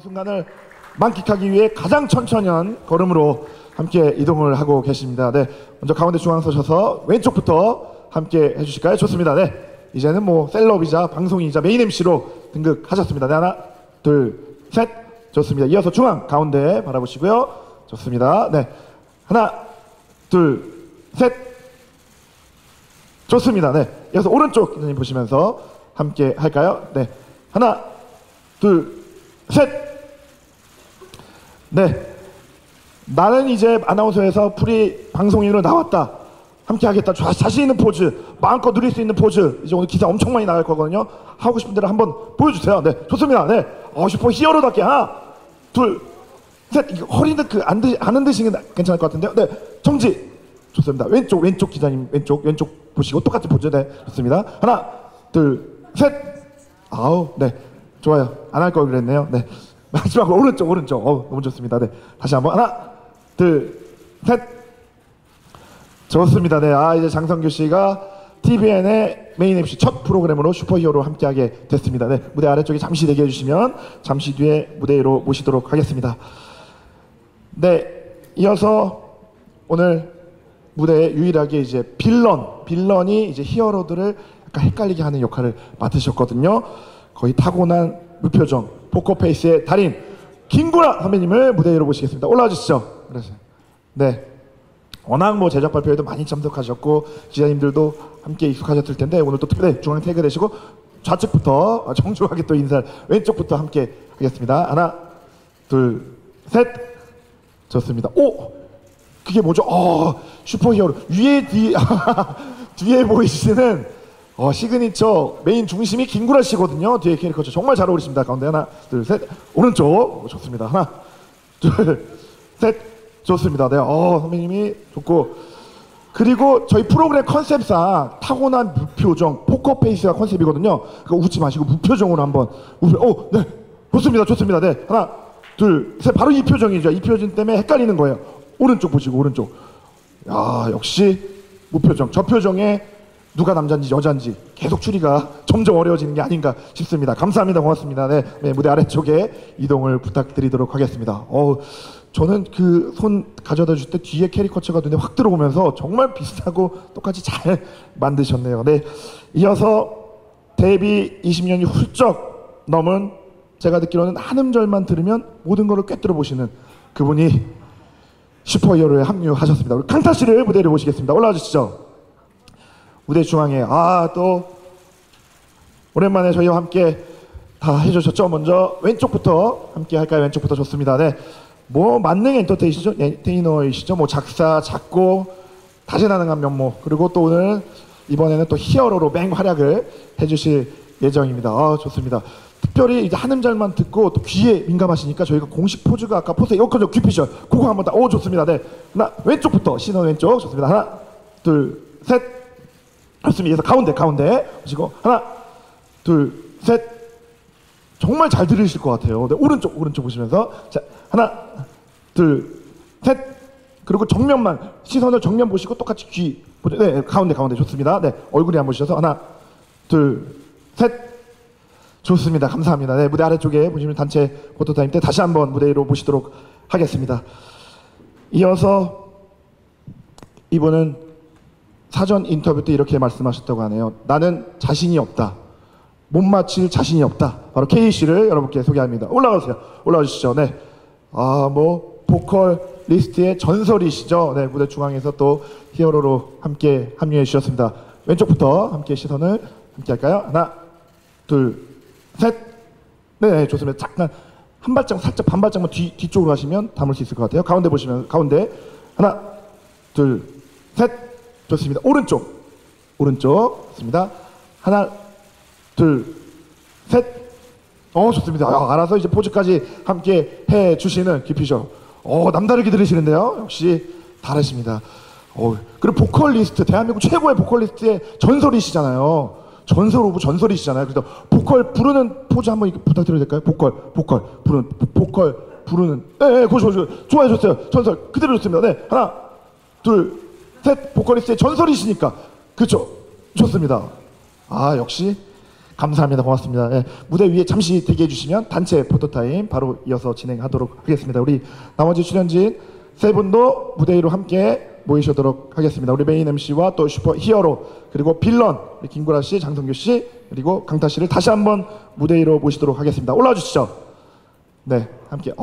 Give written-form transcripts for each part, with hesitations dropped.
순간을 만끽하기 위해 가장 천천한 걸음으로 함께 이동을 하고 계십니다. 네, 먼저 가운데 중앙 서셔서 왼쪽부터 함께 해주실까요? 좋습니다. 네, 이제는 뭐 셀럽이자 방송인이자 메인 MC로 등극하셨습니다. 네, 하나, 둘, 셋. 좋습니다. 이어서 중앙 가운데 바라보시고요. 좋습니다. 네, 하나, 둘, 셋. 좋습니다. 네, 이어서 오른쪽 기자님 보시면서 함께 할까요? 네, 하나, 둘, 셋. 네, 나는 이제 아나운서에서 프리 방송인으로 나왔다, 함께 하겠다, 자신 있는 포즈, 마음껏 누릴 수 있는 포즈, 이제 오늘 기사 엄청 많이 나갈 거거든요. 하고 싶은 대로 한번 보여주세요. 네, 좋습니다. 네, 슈퍼 히어로답게 하나, 둘, 셋. 이거 허리는 안 흔드시는 게 괜찮을 것 같은데요. 네, 정지. 좋습니다. 왼쪽 기자님 왼쪽 보시고 똑같이 포즈. 네, 좋습니다. 하나, 둘, 셋. 아우, 네, 좋아요. 안 할 걸 그랬네요. 네, 마지막으로 오른쪽. 너무 좋습니다. 네, 다시 한번 하나, 둘, 셋. 좋습니다. 네, 이제 장성규 씨가 TVN의 메인 MC 첫 프로그램으로 슈퍼히어로 함께하게 됐습니다. 네, 무대 아래쪽에 잠시 대기해 주시면 잠시 뒤에 무대 위로 모시도록 하겠습니다. 네, 이어서 오늘 무대에 유일하게 이제 빌런이 이제 히어로들을 약간 헷갈리게 하는 역할을 맡으셨거든요. 거의 타고난 무표정 포커페이스의 달인 김구라 선배님을 무대 위로 모시겠습니다. 올라와 주시죠. 네, 워낙 뭐 제작 발표에도 많이 참석하셨고 기자님들도 함께 익숙하셨을 텐데 오늘 또 특별히 중앙 태그 되시고 좌측부터 정중하게 또 인사를, 왼쪽부터 함께 하겠습니다. 하나, 둘, 셋. 좋습니다. 오, 그게 뭐죠? 슈퍼히어로 뒤에 보이시는 시그니처 메인 중심이 김구라 씨거든요. 뒤에 캐릭터 정말 잘 어울리십니다. 가운데 하나, 둘, 셋. 오른쪽. 좋습니다. 하나, 둘, 셋. 좋습니다. 네, 선배님이 좋고, 그리고 저희 프로그램 컨셉상 타고난 무표정 포커페이스가 컨셉이거든요. 그러니까 웃지 마시고 무표정으로 한번 네, 좋습니다. 네, 하나, 둘, 셋. 바로 이 표정이죠. 이 표정 때문에 헷갈리는 거예요. 오른쪽 보시고 오른쪽. 역시 무표정. 저 표정에 누가 남자인지 여자인지 계속 추리가 점점 어려워지는 게 아닌가 싶습니다. 감사합니다. 고맙습니다. 네, 무대 아래쪽에 이동을 부탁드리도록 하겠습니다. 저는 그 손 가져다 줄 때 뒤에 캐리커처가 눈에 확 들어오면서 정말 비슷하고 똑같이 잘 만드셨네요. 네, 이어서 데뷔 20년이 훌쩍 넘은, 제가 듣기로는 한 음절만 들으면 모든 것을 꿰뚫어 보시는 그분이 슈퍼히어로에 합류하셨습니다. 우리 칸타 씨를 무대로 모시겠습니다. 올라와 주시죠. 무대 중앙에 또 오랜만에 저희와 함께 다 해주셨죠. 먼저 왼쪽부터 함께 할까요? 왼쪽부터 좋습니다. 네, 뭐 만능 엔터테이너이시죠. 뭐 작사, 작곡, 다재다능한 면모, 그리고 또 오늘 이번에는 또 히어로로 맹활약을 해주실 예정입니다. 좋습니다. 특별히 이제 한 음절만 듣고 또 귀에 민감하시니까 저희가 공식 포즈가 아까 포스 이거죠. 귀피셜 그거 한번 다. 좋습니다. 네, 하나, 왼쪽부터 시선 왼쪽. 좋습니다. 하나, 둘, 셋. 좋습니다. 그래서 가운데 보시고 하나, 둘, 셋. 정말 잘 들으실 것 같아요. 네, 오른쪽 보시면서 자, 하나, 둘, 셋. 그리고 정면만, 시선을 정면 보시고 똑같이 귀. 네, 가운데 좋습니다. 네, 얼굴이 안 보시셔서 하나, 둘, 셋. 좋습니다. 감사합니다. 네, 무대 아래쪽에 보시면 단체 포토타임 때 다시 한번 무대 위로 모시도록 하겠습니다. 이어서 이분은 사전 인터뷰 때 이렇게 말씀하셨다고 하네요. 나는 자신이 없다. 못 맞힐 자신이 없다. 바로 K씨를 여러분께 소개합니다. 올라와 주시죠. 네, 뭐 보컬 리스트의 전설이시죠. 네, 무대 중앙에서 또 히어로로 함께 합류해 주셨습니다. 왼쪽부터 함께 시선을 함께 할까요? 하나, 둘, 셋. 네, 좋습니다. 잠깐 한 발짝, 살짝 반 발짝만 뒤쪽으로 하시면 담을 수 있을 것 같아요. 가운데 보시면 가운데 하나, 둘, 셋. 좋습니다. 오른쪽 좋습니다. 하나, 둘, 셋. 좋습니다. 알아서 이제 포즈까지 함께 해 주시는 기피셔. 남다르게 들으시는데요. 역시 다르십니다. 그리고 보컬리스트, 대한민국 최고의 보컬리스트의 전설이시잖아요. 전설 오브 전설이시잖아요. 그래서 보컬 부르는 포즈 한번 부탁드려도 될까요? 보컬 부르는. 네, 그거 좋아하셨어요. 전설 그대로 좋습니다. 네, 하나, 둘, 셋. 보컬리스트의 전설이시니까 그렇죠. 좋습니다. 역시 감사합니다. 고맙습니다. 예, 무대 위에 잠시 대기해 주시면 단체 포토타임 바로 이어서 진행하도록 하겠습니다. 우리 나머지 출연진 세 분도 무대 위로 함께 모이셔도록 하겠습니다. 우리 메인 MC와 또 슈퍼 히어로 그리고 빌런 우리 김구라 씨, 장성규 씨 그리고 강타 씨를 다시 한번 무대 위로 모시도록 하겠습니다. 올라와 주시죠. 네, 함께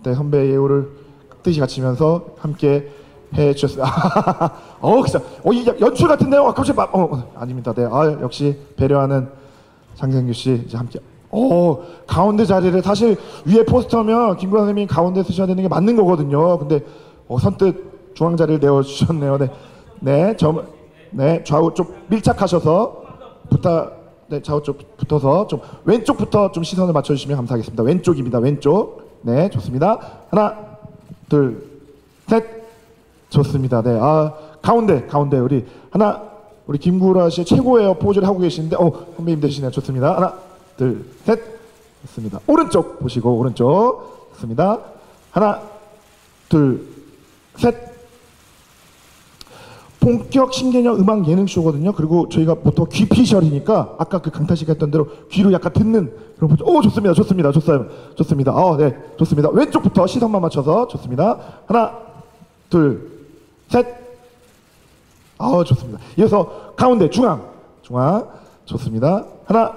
네, 선배 예우를 뜻이 갖추면서 함께 해주셨습니다. 진짜 이 연출 같은데요. 갑자기 아닙니다. 네, 역시 배려하는 장성규 씨 이제 함께. 가운데 자리를 사실 위에 포스터면 김구라 선생님이 가운데 쓰셔야 되는 게 맞는 거거든요. 근데 선뜻 중앙 자리를 내어 주셨네요. 네, 네, 좌우 쪽 밀착하셔서 네, 좌우 쪽 붙어서 좀 왼쪽부터 좀 시선을 맞춰주시면 감사하겠습니다. 왼쪽입니다. 왼쪽. 네, 좋습니다. 하나, 둘, 셋. 좋습니다. 네, 가운데 우리 김구라 씨의 최고의 포즈를 하고 계시는데, 선배님 되시네요. 좋습니다. 하나, 둘, 셋. 좋습니다. 오른쪽 보시고 오른쪽. 좋습니다. 하나, 둘, 셋. 본격 신개념 음악 예능 쇼거든요. 그리고 저희가 보통 귀피셜이니까 아까 그 강타 씨가 했던 대로 귀로 약간 듣는 그런 포즈. 좋습니다. 좋습니다. 네, 좋습니다. 왼쪽부터 시선만 맞춰서 좋습니다. 하나, 둘, 셋. 좋습니다. 이어서 가운데 중앙. 좋습니다. 하나,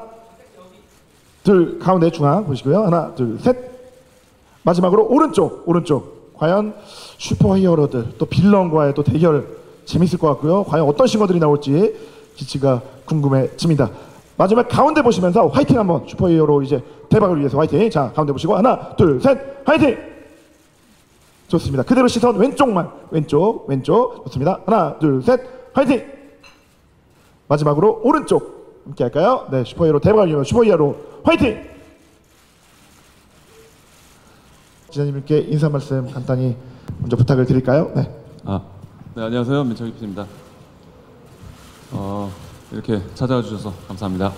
둘, 가운데 중앙 보시고요. 하나, 둘, 셋. 마지막으로 오른쪽. 과연 슈퍼 히어로들 또 빌런과의 또 대결 재밌을 것 같고요. 과연 어떤 싱어들이 나올지 기치가 궁금해집니다. 마지막 가운데 보시면서 화이팅 한번 슈퍼히어로 이제 대박을 위해서 화이팅. 자, 가운데 보시고 하나, 둘, 셋, 화이팅. 좋습니다. 그대로 시선 왼쪽만. 왼쪽. 좋습니다. 하나, 둘, 셋, 화이팅. 마지막으로 오른쪽 함께 할까요? 네, 슈퍼히어로 대박을 위해서 슈퍼히어로 화이팅. 기자님께 인사 말씀 간단히 먼저 부탁을 드릴까요? 네. 네, 안녕하세요. 민철기 PD입니다. 이렇게 찾아와 주셔서 감사합니다.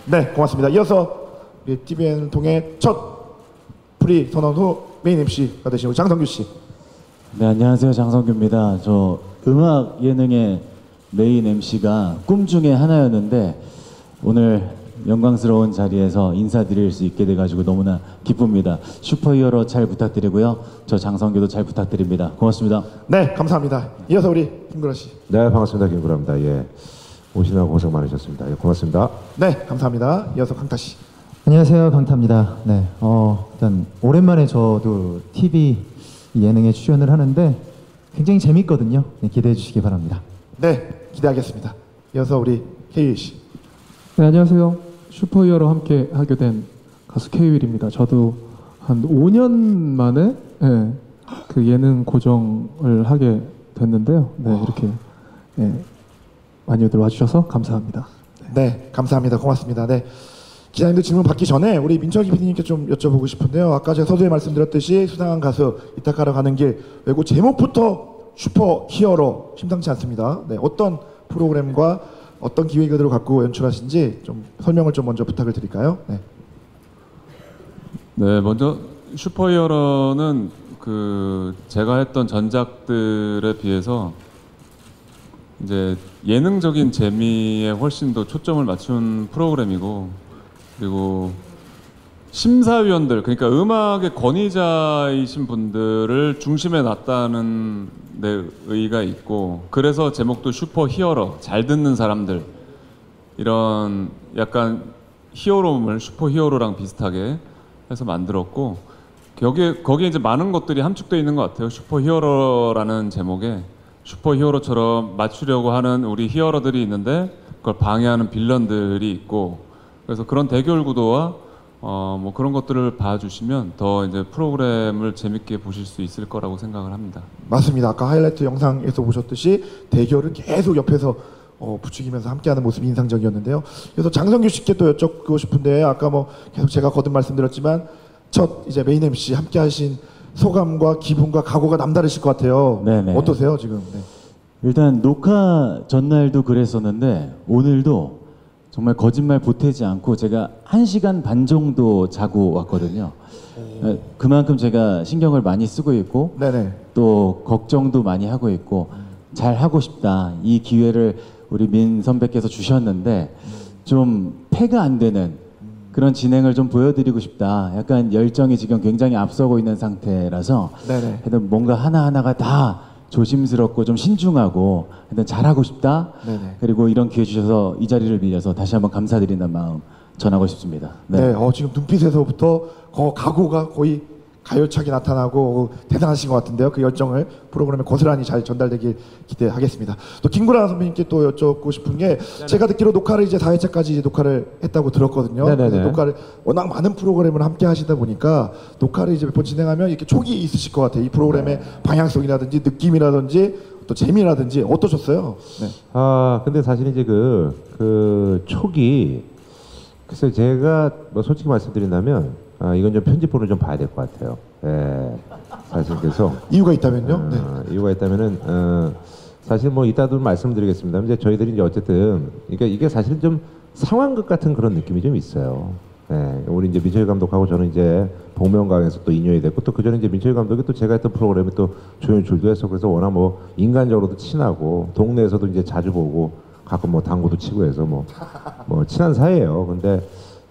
네, 고맙습니다. 이어서 우리 TVN을 통해 첫 프리 선언 후 메인 MC가 되신 우리 장성규 씨. 네, 안녕하세요. 장성규입니다. 저 음악 예능의 메인 MC가 꿈 중에 하나였는데 오늘 영광스러운 자리에서 인사드릴 수 있게 돼가지고 너무나 기쁩니다. 슈퍼히어로 잘 부탁드리고요. 저 장성규도 잘 부탁드립니다. 고맙습니다. 네, 감사합니다. 이어서 우리 김구라 씨. 네, 반갑습니다. 김구라입니다. 예, 오시느라 고생 많으셨습니다. 예, 고맙습니다. 네, 감사합니다. 이어서 강타 씨. 안녕하세요, 강타입니다. 네, 일단 오랜만에 저도 TV 예능에 출연을 하는데 굉장히 재밌거든요. 네, 기대해 주시기 바랍니다. 네, 기대하겠습니다. 이어서 우리 케이 씨. 네, 안녕하세요. 슈퍼히어로 함께 하게 된 가수 K-윌입니다. 저도 한 5년 만에 그 예능 고정을 하게 됐는데요. 네, 이렇게 많이들 와주셔서 감사합니다. 네, 감사합니다. 고맙습니다. 네, 기자님들 질문 받기 전에 우리 민철기 PD님께 좀 여쭤보고 싶은데요. 아까 제가 서두에 말씀드렸듯이 수상한 가수 이따가러 가는 길 외고 제목부터 슈퍼 히어로 심상치 않습니다. 네, 어떤 프로그램과 어떤 기획을 갖고 연출하신지 좀 설명을 좀 먼저 부탁을 드릴까요? 네. 네, 먼저 슈퍼히어로는 제가 했던 전작들에 비해서 이제 예능적인 재미에 훨씬 더 초점을 맞춘 프로그램이고, 그리고 심사위원들, 그러니까 음악의 권위자이신 분들을 중심에 놨다는 내 의의가 있고, 그래서 제목도 슈퍼히어로, 잘 듣는 사람들, 이런 약간 히어로음을 슈퍼히어로랑 비슷하게 해서 만들었고, 거기에 이제 많은 것들이 함축되어 있는 것 같아요. 슈퍼히어로라는 제목에 슈퍼히어로처럼 맞추려고 하는 우리 히어로들이 있는데 그걸 방해하는 빌런들이 있고, 그래서 그런 대결 구도와 뭐 그런 것들을 봐주시면 더 이제 프로그램을 재밌게 보실 수 있을 거라고 생각을 합니다. 맞습니다. 아까 하이라이트 영상에서 보셨듯이 대결을 계속 옆에서 부추기면서 함께하는 모습이 인상적이었는데요. 그래서 장성규 씨께 또 여쭙고 싶은데, 아까 뭐 계속 제가 거듭 말씀드렸지만 첫 이제 메인 MC 함께하신 소감과 기분과 각오가 남다르실 것 같아요. 네네. 어떠세요 지금? 네. 일단 녹화 전날도 그랬었는데 오늘도 정말 거짓말 보태지 않고 제가 1시간 반 정도 자고 왔거든요. 그만큼 제가 신경을 많이 쓰고 있고 네네. 또 걱정도 많이 하고 있고 잘 하고 싶다. 이 기회를 우리 민 선배께서 주셨는데 좀 패가 안 되는 그런 진행을 좀 보여드리고 싶다. 약간 열정이 지금 굉장히 앞서고 있는 상태라서 네네. 하여튼 뭔가 하나하나가 다 조심스럽고 좀 신중하고 하여튼 잘하고 싶다. 네네. 그리고 이런 기회 주셔서 이 자리를 빌려서 다시 한번 감사드린다는 마음 전하고 싶습니다. 네, 지금 눈빛에서부터 각오가 거의 가열차게 나타나고 대단하신 것 같은데요. 그 열정을 프로그램에 고스란히 잘 전달되길 기대하겠습니다. 또 김구라 선배님께 또 여쭙고 싶은 게 제가 듣기로 녹화를 이제 4회차까지 이제 녹화를 했다고 들었거든요. 네네네. 그래서 녹화를 워낙 많은 프로그램을 함께 하시다 보니까 녹화를 이제 몇 번 진행하면 이렇게 촉이 있으실 것 같아요. 이 프로그램의 방향성이라든지 느낌이라든지 또 재미라든지 어떠셨어요? 네. 근데 사실 이제 그 촉이 글쎄 제가 뭐 솔직히 말씀드린다면 이건 좀 편집본을 좀 봐야 될 것 같아요. 예. 사실 그래서 이유가 있다면요? 네. 이유가 있다면은 사실 뭐 이따도 말씀드리겠습니다. 이제 저희들이 이제 어쨌든 이게 사실 좀 상황극 같은 그런 느낌이 좀 있어요. 예. 우리 이제 민철 감독하고 저는 이제 복면가왕에서 또 인연이 됐고 또 그전에 이제 민철 감독이 또 제가 했던 프로그램에 또 조연출도 했어. 그래서 워낙 뭐 인간적으로도 친하고 동네에서도 이제 자주 보고 가끔 뭐 당구도 치고 해서 뭐 친한 사이예요. 근데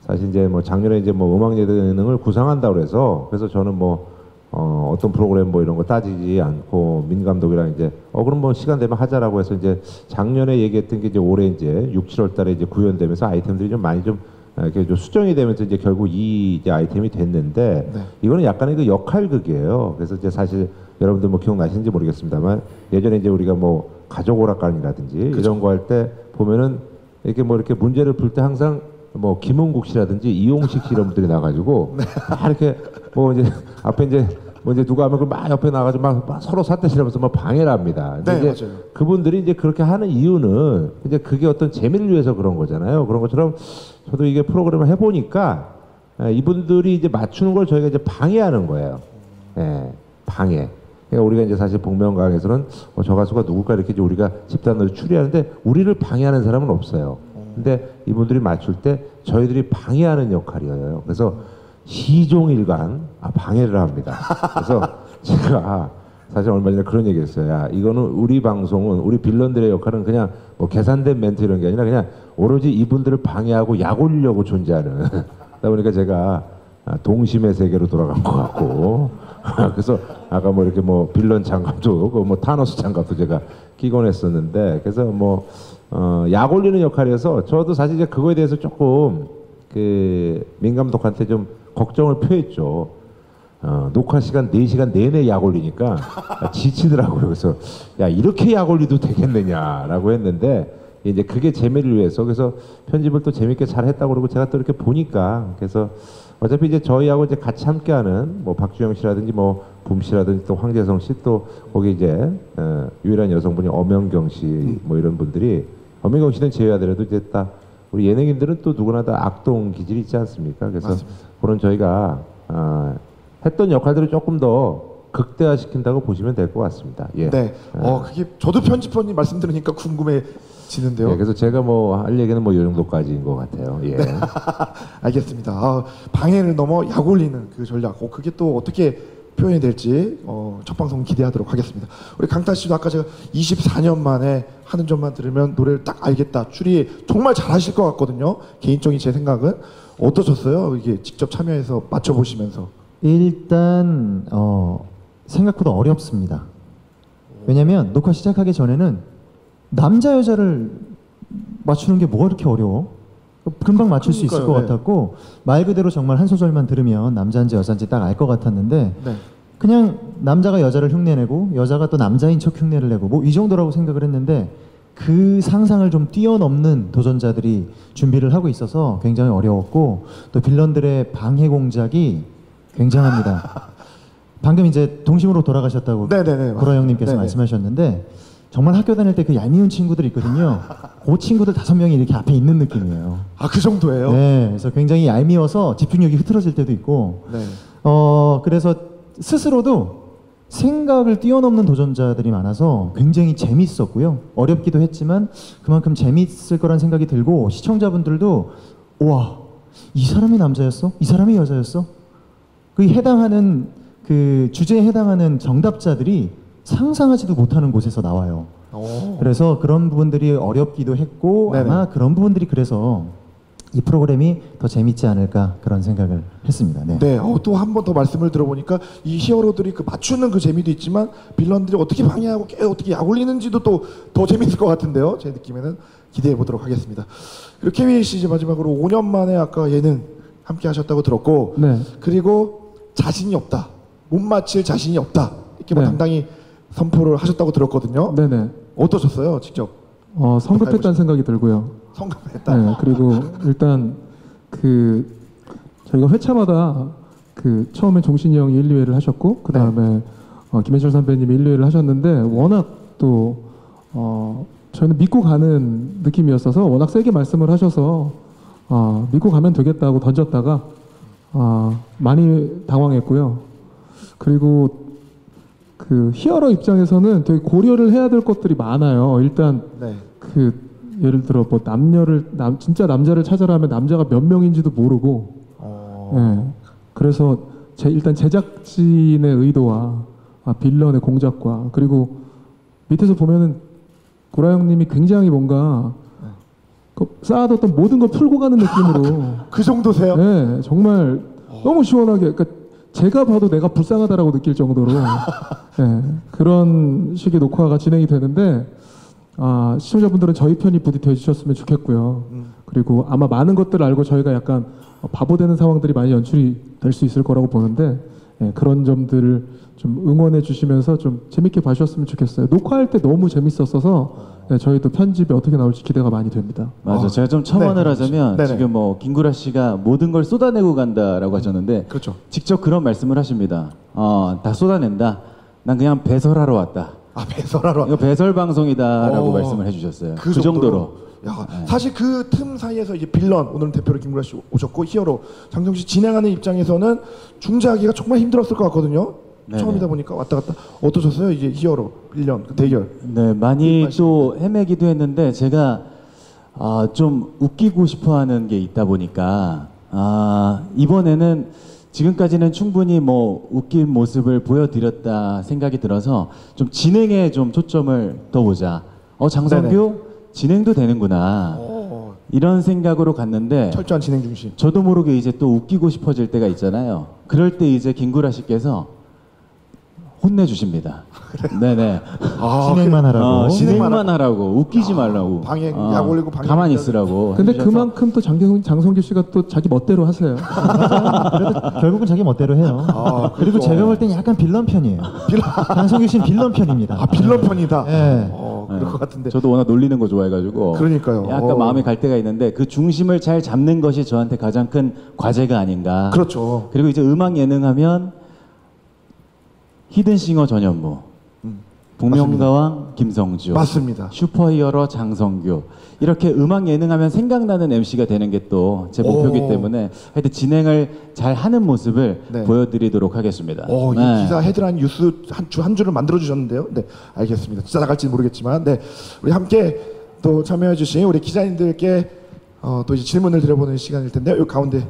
사실 이제 뭐 작년에 이제 뭐 음악 예능을 구상한다 그래서 저는 뭐 어떤 프로그램 뭐 이런 거 따지지 않고 민 감독이랑 이제 그럼 뭐 시간 되면 하자라고 해서 이제 작년에 얘기했던 게 이제 올해 이제 6, 7월 달에 이제 구현되면서 아이템들이 좀 많이 좀 이렇게 좀 수정이 되면서 이제 결국 이 이제 아이템이 됐는데 네. 이거는 약간의 그 역할극이에요. 그래서 이제 사실 여러분들 뭐 기억나시는지 모르겠습니다만 예전에 이제 우리가 뭐 가족 오락관이라든지 이런 거 할 때 보면은 이렇게 뭐 이렇게 문제를 풀 때 항상 뭐 김은국 씨라든지 이용식 씨 이런 분들이 나가지고 막 이렇게 뭐 이제 앞에 이제 뭐 이제 누가 하면 막 옆에 나가지고 막 서로 삿대질하면서 막 방해를 합니다. 근데 네, 이제 맞아요. 그분들이 이제 그렇게 하는 이유는 이제 그게 어떤 재미를 위해서 그런 거잖아요. 그런 것처럼 저도 이게 프로그램을 해보니까 이분들이 이제 맞추는 걸 저희가 이제 방해하는 거예요. 예, 방해. 그러니까 우리가 이제 사실 복면가왕에서는 저 가수가 누굴까 이렇게 이제 우리가 집단으로 추리하는데 우리를 방해하는 사람은 없어요. 근데 이분들이 맞출 때 저희들이 방해하는 역할이에요. 그래서 시종일관 방해를 합니다. 그래서 제가 사실 얼마 전에 그런 얘기했어요. 야, 이거는 우리 방송은 우리 빌런들의 역할은 그냥 뭐 계산된 멘트 이런 게 아니라 그냥 오로지 이분들을 방해하고 약 올리려고 존재하는. 그러다 보니까 제가 동심의 세계로 돌아간 것 같고. 그래서 아까 뭐 이렇게 뭐 빌런 장갑도 뭐 타노스 장갑도 제가 끼곤 했었는데 그래서 뭐 약 올리는 역할이어서 저도 사실 이제 그거에 대해서 조금 그 민 감독한테 좀 걱정을 표했죠. 녹화 시간 4시간 내내 약 올리니까 지치더라고요. 그래서 야 이렇게 약 올리도 되겠느냐라고 했는데 이제 그게 재미를 위해서 그래서 편집을 또 재밌게 잘 했다고 그러고 제가 또 이렇게 보니까 그래서 어차피 이제 저희하고 이제 같이 함께하는 뭐 박주영 씨라든지 뭐 붐 씨라든지 또 황재성 씨 또 거기 이제 유일한 여성분이 엄연경 씨 뭐 이런 분들이 엄연경 씨는 제외하더라도 이제 딱 우리 예능인들은 또 누구나 다 악동 기질이 있지 않습니까? 그래서 맞습니다. 그런 저희가 했던 역할들을 조금 더 극대화시킨다고 보시면 될 것 같습니다. 예. 네. 그게 저도 편집본님 말씀 들으니까 궁금해지는데요. 예, 그래서 제가 뭐 할 얘기는 뭐 이 정도까지인 것 같아요. 예. 알겠습니다. 방해를 넘어 약 올리는 그 전략. 그게 또 어떻게 표현이 될지 첫 방송 기대하도록 하겠습니다. 우리 강타 씨도 아까 제가 24년 만에 하는 점만 들으면 노래를 딱 알겠다. 추리 정말 잘하실 것 같거든요. 개인적인 제 생각은 어떠셨어요? 이게 직접 참여해서 맞춰보시면서. 일단 생각보다 어렵습니다. 왜냐면 녹화 시작하기 전에는 남자 여자를 맞추는 게 뭐가 그렇게 어려워? 금방 맞출 수 있을 것 그러니까요, 네. 같았고 말 그대로 정말 한 소절만 들으면 남자인지 여자인지 딱 알 것 같았는데 네. 그냥 남자가 여자를 흉내내고 여자가 또 남자인 척 흉내를 내고 뭐 이 정도라고 생각을 했는데 그 상상을 좀 뛰어넘는 도전자들이 준비를 하고 있어서 굉장히 어려웠고 또 빌런들의 방해 공작이 굉장합니다. 방금 이제 동심으로 돌아가셨다고 네네네. 구라 형님께서 네네. 말씀하셨는데 정말 학교 다닐 때 그 얄미운 친구들이 있거든요. 그 친구들 5명이 이렇게 앞에 있는 느낌이에요. 그 정도예요? 네, 그래서 굉장히 얄미워서 집중력이 흐트러질 때도 있고 네. 그래서 스스로도 생각을 뛰어넘는 도전자들이 많아서 굉장히 재밌었고요. 어렵기도 했지만 그만큼 재밌을 거란 생각이 들고 시청자분들도 와, 이 사람이 남자였어? 이 사람이 여자였어? 그 해당하는 그 주제에 해당하는 정답자들이 상상하지도 못하는 곳에서 나와요. 그래서 그런 부분들이 어렵기도 했고 네네. 아마 그런 부분들이 그래서 이 프로그램이 더 재밌지 않을까 그런 생각을 했습니다. 네. 네, 또 한 번 더 말씀을 들어보니까 이 히어로들이 그 맞추는 그 재미도 있지만 빌런들이 어떻게 방해하고 어떻게 약올리는지도 또 더 재밌을 것 같은데요. 제 느낌에는 기대해 보도록 하겠습니다. 그리고 케빈 씨 이제 마지막으로 5년 만에 아까 예능 함께 하셨다고 들었고, 네. 그리고 자신이 없다, 못 맞힐 자신이 없다 이렇게 뭐 네. 당당히 선포를 하셨다고 들었거든요. 네네. 어떠셨어요, 직접 성급했다는 생각이 들고요. 성공했다? 네, 그리고 일단 그 저희가 회차마다 그 처음에 종신이 형이 1, 2회를 하셨고 그 다음에 김현철 선배님이 1, 2회를 하셨는데 워낙 또 저희는 믿고 가는 느낌이었어서 워낙 세게 말씀을 하셔서 믿고 가면 되겠다고 던졌다가 많이 당황했고요. 그리고 그 히어로 입장에서는 되게 고려를 해야 될 것들이 많아요. 일단 네. 그 예를 들어 뭐 진짜 남자를 찾아라면 남자가 몇 명인지도 모르고, 예. 그래서 일단 제작진의 의도와 빌런의 공작과 그리고 밑에서 보면은 고라 형님이 굉장히 뭔가 쌓아뒀던 모든 걸 풀고 가는 느낌으로, 그 정도세요? 예, 정말 너무 시원하게, 그러니까 제가 봐도 내가 불쌍하다라고 느낄 정도로 예, 그런 식의 녹화가 진행이 되는데. 시청자분들은 저희 편이 부디 되주셨으면 좋겠고요. 그리고 아마 많은 것들을 알고 저희가 약간 바보 되는 상황들이 많이 연출이 될 수 있을 거라고 보는데, 예, 그런 점들을 좀 응원해 주시면서 좀 재밌게 봐주셨으면 좋겠어요. 녹화할 때 너무 재밌었어서 예, 저희도 편집이 어떻게 나올지 기대가 많이 됩니다. 맞아. 제가 좀 첨언을 네. 하자면 네네. 지금 뭐 김구라 씨가 모든 걸 쏟아내고 간다라고 하셨는데 그렇죠. 직접 그런 말씀을 하십니다. 다 쏟아낸다. 난 그냥 배설하러 왔다. 배설하러 이거 배설 방송이다라고 어, 말씀을 해주셨어요. 그 그 정도로. 야, 사실 그 틈 사이에서 이제 빌런, 오늘은 대표로 김구라 씨 오셨고 히어로 장성 씨 진행하는 입장에서는 중재하기가 정말 힘들었을 것 같거든요. 네네. 처음이다 보니까 왔다 갔다 어떠셨어요? 이제 히어로, 빌런 그 대결. 네, 많이 또 헤매기도 했는데 제가 좀 웃기고 싶어하는 게 있다 보니까 이번에는 지금까지는 충분히 뭐 웃긴 모습을 보여드렸다 생각이 들어서 좀 진행에 좀 초점을 더 보자. 장성규 네네. 진행도 되는구나. 이런 생각으로 갔는데 철저한 진행 중심. 저도 모르게 이제 또 웃기고 싶어질 때가 있잖아요. 그럴 때 이제 김구라 씨께서 혼내주십니다. 네네. 진행만 하라고. 진행만 하라고 웃기지 말라고. 방해, 약 올리고 방해 가만히 올리고. 있으라고. 근데 해주셔서 그만큼 또 장성규 씨가 또 자기 멋대로 하세요. 그래도 결국은 자기 멋대로 해요. 그리고 그렇죠. 제가 볼 땐 약간 빌런 편이에요. 장성규 씨는 빌런 편입니다. 빌런 편이다. 네. 그럴 것 같은데. 저도 워낙 놀리는 거 좋아해가지고 그러니까요. 약간 마음이 갈 때가 있는데 그 중심을 잘 잡는 것이 저한테 가장 큰 과제가 아닌가. 그렇죠. 그리고 이제 음악 예능하면 히든싱어 전현무, 복면가왕 김성주, 맞습니다. 슈퍼히어로 장성규, 이렇게 음악 예능하면 생각나는 MC가 되는 게 또 제 목표이기 때문에 하여튼 진행을 잘 하는 모습을 네. 보여드리도록 하겠습니다. 이 네. 기사 헤드라인 뉴스 한 줄을 만들어 주셨는데요. 네, 알겠습니다. 진짜 나갈지 모르겠지만, 네, 우리 함께 또 참여해주신 우리 기자님들께 또 이제 질문을 드려보는 시간일 텐데요. 이 가운데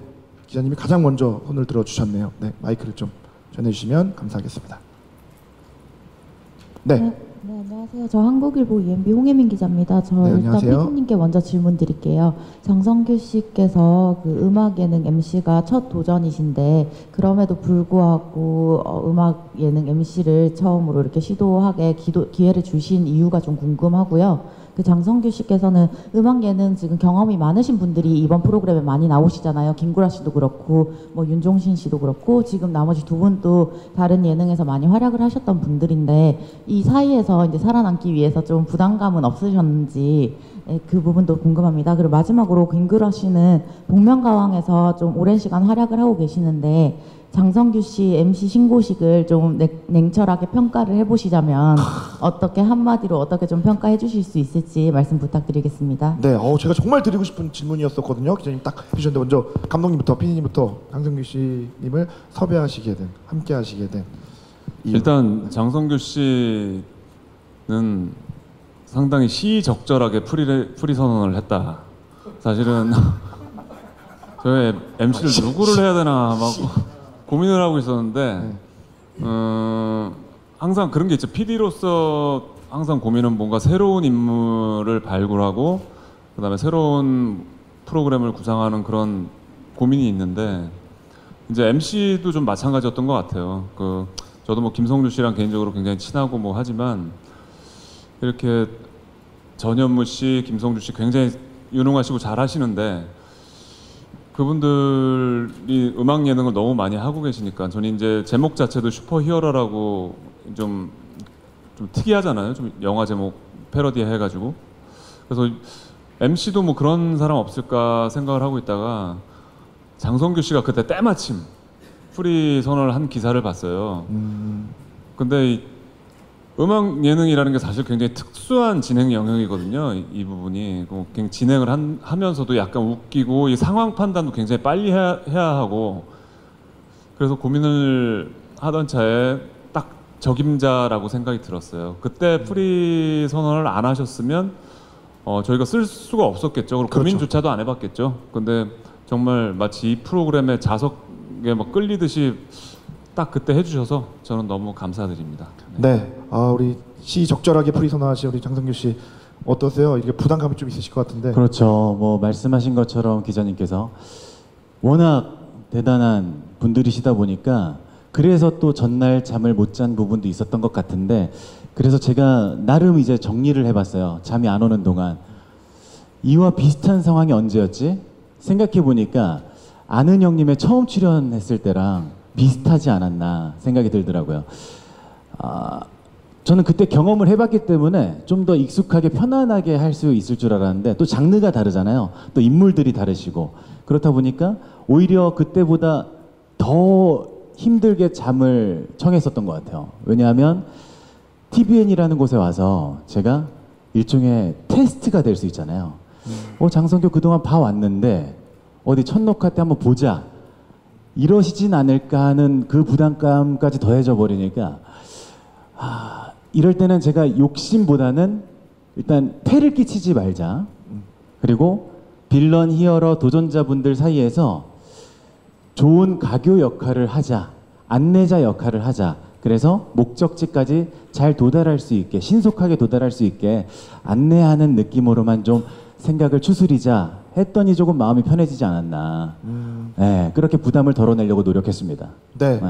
기자님이 가장 먼저 손을 들어 주셨네요. 네, 마이크를 좀 전해주시면 감사하겠습니다. 네. 네, 안녕하세요. 저 한국일보 EMB 홍혜민 기자입니다. 저 네, 일단 안녕하세요. PD님께 먼저 질문 드릴게요. 장성규 씨께서 그 음악 예능 MC가 첫 도전이신데 그럼에도 불구하고 음악 예능 MC를 처음으로 이렇게 시도하게 기회를 주신 이유가 좀 궁금하고요. 그 장성규 씨께서는 음악 예능 지금 경험이 많으신 분들이 이번 프로그램에 많이 나오시잖아요. 김구라 씨도 그렇고 뭐 윤종신 씨도 그렇고 지금 나머지 두 분도 다른 예능에서 많이 활약을 하셨던 분들인데 이 사이에서 이제 살아남기 위해서 좀 부담감은 없으셨는지 그 부분도 궁금합니다. 그리고 마지막으로 김구라 씨는 복면가왕에서 좀 오랜 시간 활약을 하고 계시는데 장성규 씨 MC 신고식을 좀 냉철하게 평가를 해보시자면 어떻게 한마디로 어떻게 좀 평가해 주실 수 있을지 말씀 부탁드리겠습니다. 네, 제가 정말 드리고 싶은 질문이었었거든요. 기자님 딱 해주셨는데 먼저 감독님부터, PD님부터 장성규 씨님을 섭외하시게 된, 함께 하시게 된 이유. 일단 장성규 씨는 상당히 시의적절하게 풀이 선언을 했다. 사실은 저의 MC를 누구를 해야 되나 막 고민을 하고 있었는데 항상 그런 게 있죠. PD로서 항상 고민은 뭔가 새로운 인물을 발굴하고 그다음에 새로운 프로그램을 구상하는 그런 고민이 있는데 이제 MC도 좀 마찬가지였던 것 같아요. 저도 뭐 김성주 씨랑 개인적으로 굉장히 친하고 뭐 하지만 이렇게 전현무 씨, 김성주 씨 굉장히 유능하시고 잘 하시는데 그분들이 음악 예능을 너무 많이 하고 계시니까 저는 이제 제목 자체도 슈퍼히어로라고 좀 특이하잖아요. 좀 영화 제목 패러디 해가지고 그래서 MC도 뭐 그런 사람 없을까 생각을 하고 있다가 장성규 씨가 그때 때마침 프리 선언을 한 기사를 봤어요. 근데 이 음악 예능이라는 게 사실 굉장히 특수한 진행 영역이거든요. 이 부분이 그냥 진행을 하면서도 약간 웃기고 이 상황 판단도 굉장히 빨리 해야 하고 그래서 고민을 하던 차에 딱 적임자라고 생각이 들었어요. 그때 프리 선언을 안 하셨으면 저희가 쓸 수가 없었겠죠. 그리고 그렇죠. 고민조차도 안 해봤겠죠. 근데 정말 마치 이 프로그램의 자석에 막 끌리듯이 딱 그때 해주셔서 저는 너무 감사드립니다. 네, 우리 시적절하게 프리 선언하신 우리 장성규 씨 어떠세요? 이게 부담감이 좀 있으실 것 같은데. 그렇죠. 뭐 말씀하신 것처럼 기자님께서 워낙 대단한 분들이시다 보니까 그래서 또 전날 잠을 못 잔 부분도 있었던 것 같은데 그래서 제가 나름 이제 정리를 해봤어요. 잠이 안 오는 동안 이와 비슷한 상황이 언제였지? 생각해 보니까 아는 형님의 처음 출연했을 때랑 비슷하지 않았나 생각이 들더라고요. 저는 그때 경험을 해봤기 때문에 좀 더 익숙하게 편안하게 할 수 있을 줄 알았는데 또 장르가 다르잖아요. 또 인물들이 다르시고 그렇다 보니까 오히려 그때보다 더 힘들게 잠을 청했었던 것 같아요. 왜냐하면 TVN이라는 곳에 와서 제가 일종의 테스트가 될 수 있잖아요. 장성규 그동안 봐왔는데 어디 첫 녹화 때 한번 보자. 이러시진 않을까 하는 그 부담감까지 더해져 버리니까 이럴 때는 제가 욕심보다는 일단 폐를 끼치지 말자. 그리고 빌런 히어로 도전자분들 사이에서 좋은 가교 역할을 하자. 안내자 역할을 하자. 그래서 목적지까지 잘 도달할 수 있게 신속하게 도달할 수 있게 안내하는 느낌으로만 좀 생각을 추스리자 했더니 조금 마음이 편해지지 않았나. 네, 그렇게 부담을 덜어내려고 노력했습니다. 네.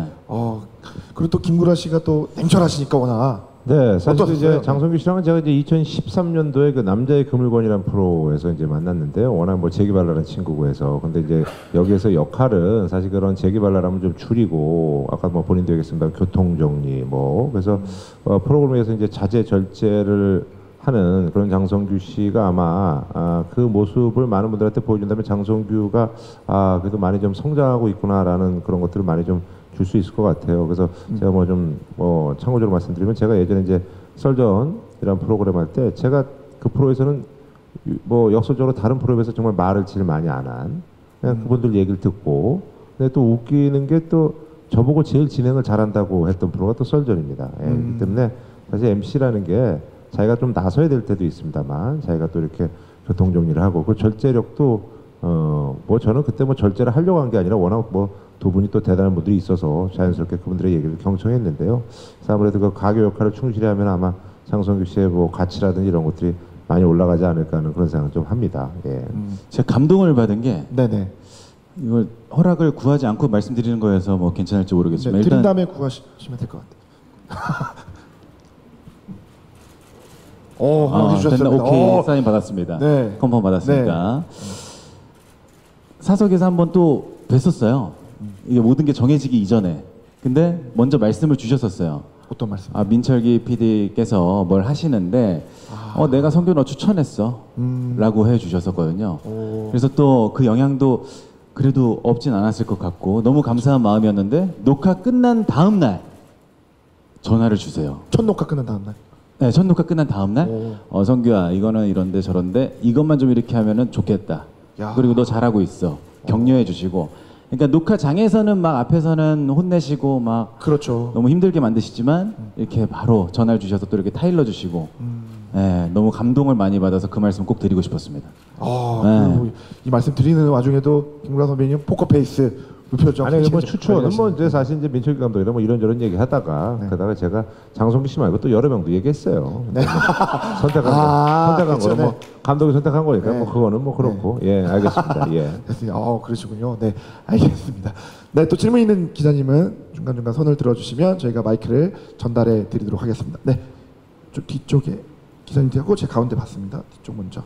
그리고 또 김구라 씨가 또 냉철하시니까 워낙. 네, 사실 어떠셨어요? 이제 장성규 씨랑은 제가 이제 2013년도에 그 남자의 그물건이라는 프로에서 이제 만났는데요. 워낙 뭐 재기발랄한 친구고 해서. 근데 이제 여기에서 역할은 사실 그런 재기발랄함을 좀 줄이고 아까 뭐 본인도 얘기했습니다. 교통정리 뭐 그래서 프로그램에서 이제 자제 절제를 하는 그런 장성규 씨가 아마 그 모습을 많은 분들한테 보여준다면 장성규가 그래도 많이 좀 성장하고 있구나라는 그런 것들을 많이 좀 줄 수 있을 것 같아요. 그래서 제가 뭐 좀 참고적으로 말씀드리면 제가 예전에 이제 썰전이라는 프로그램 할 때 제가 그 프로에서는 뭐 역설적으로 다른 프로에서 정말 말을 제일 많이 안 한 그냥 그분들 얘기를 듣고 근데 또 웃기는 게 또 저보고 제일 진행을 잘한다고 했던 프로가 또 썰전입니다. 그렇기 때문에 사실 MC라는 게 자기가 좀 나서야 될 때도 있습니다만 자기가 또 이렇게 교통정리를 하고 그 절제력도 뭐 저는 그때 뭐 절제를 하려고 한 게 아니라 워낙 뭐 두 분이 또 대단한 분들이 있어서 자연스럽게 그분들의 얘기를 경청했는데요. 그래서 아무래도 그 가교 역할을 충실히 하면 아마 장성규 씨의 뭐 가치라든지 이런 것들이 많이 올라가지 않을까 하는 그런 생각을 좀 합니다. 예. 제가 감동을 받은 게 네네. 이걸 허락을 구하지 않고 말씀드리는 거여서 뭐 괜찮을지 모르겠지만 네, 일단 드린 다음에 구하시면 될 것 같아요. 허락해 주셨습니다. 됐나? 오케이 사인 받았습니다. 네. 컨펌 받았으니까 사석에서 한번 또 뵀었어요. 이게 모든 게 정해지기 이전에. 근데 먼저 말씀을 주셨었어요. 어떤 말씀? 민철기 PD께서 뭘 하시는데 내가 성규 너 추천했어 라고 해주셨었거든요. 그래서 또 그 영향도 그래도 없진 않았을 것 같고 너무 감사한 마음이었는데 녹화 끝난 다음 날 전화를 주세요. 첫 녹화 끝난 다음 날. 네, 첫 녹화 끝난 다음 날 성규야 이거는 이런데 저런데 이것만 좀 이렇게 하면은 좋겠다. 야. 그리고 너 잘하고 있어. 격려해 주시고. 그러니까 녹화장에서는 막 앞에서는 혼내시고 막 그렇죠. 너무 힘들게 만드시지만 이렇게 바로 전화를 주셔서 또 이렇게 타일러 주시고 네, 너무 감동을 많이 받아서 그 말씀 꼭 드리고 싶었습니다. 그리고 이 말씀 드리는 와중에도 김구라 선배님 포커페이스 무표정. 아니 뭐 이제 추천은 뭐 관리하시는 이제 사실 이제 민철기 감독이랑 뭐 이런저런 얘기 하다가 네. 그러다가 제가 장성규 씨 말고 또 여러 명도 얘기했어요. 네. 선택한 그렇죠, 거는 뭐 네. 감독이 선택한 거니까 네. 뭐 그거는 뭐 그렇고 예 알겠습니다. 예. 됐습니다. 그러시군요. 네, 알겠습니다. 네, 또 질문 있는 기자님은 중간중간 손을 들어주시면 저희가 마이크를 전달해 드리도록 하겠습니다. 네, 좀 뒤쪽에 기자님들하고 제 가운데 봤습니다. 뒤쪽 먼저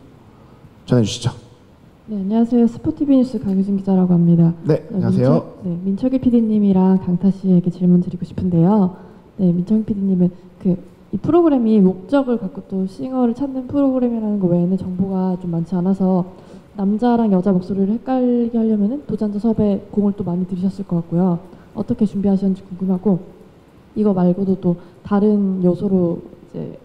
전해 주시죠. 네, 안녕하세요. 스포티비 뉴스 강유진 기자라고 합니다. 네, 안녕하세요. 민철기 PD님이랑 강타 씨에게 질문 드리고 싶은데요. 네, 민철기 PD님은 이 프로그램이 목적을 갖고 또 싱어를 찾는 프로그램이라는 거 외에는 정보가 좀 많지 않아서 남자랑 여자 목소리를 헷갈리게 하려면은 도전자 섭외 공을 또 많이 들이셨을 것 같고요. 어떻게 준비하셨는지 궁금하고 이거 말고도 또 다른 요소로 이제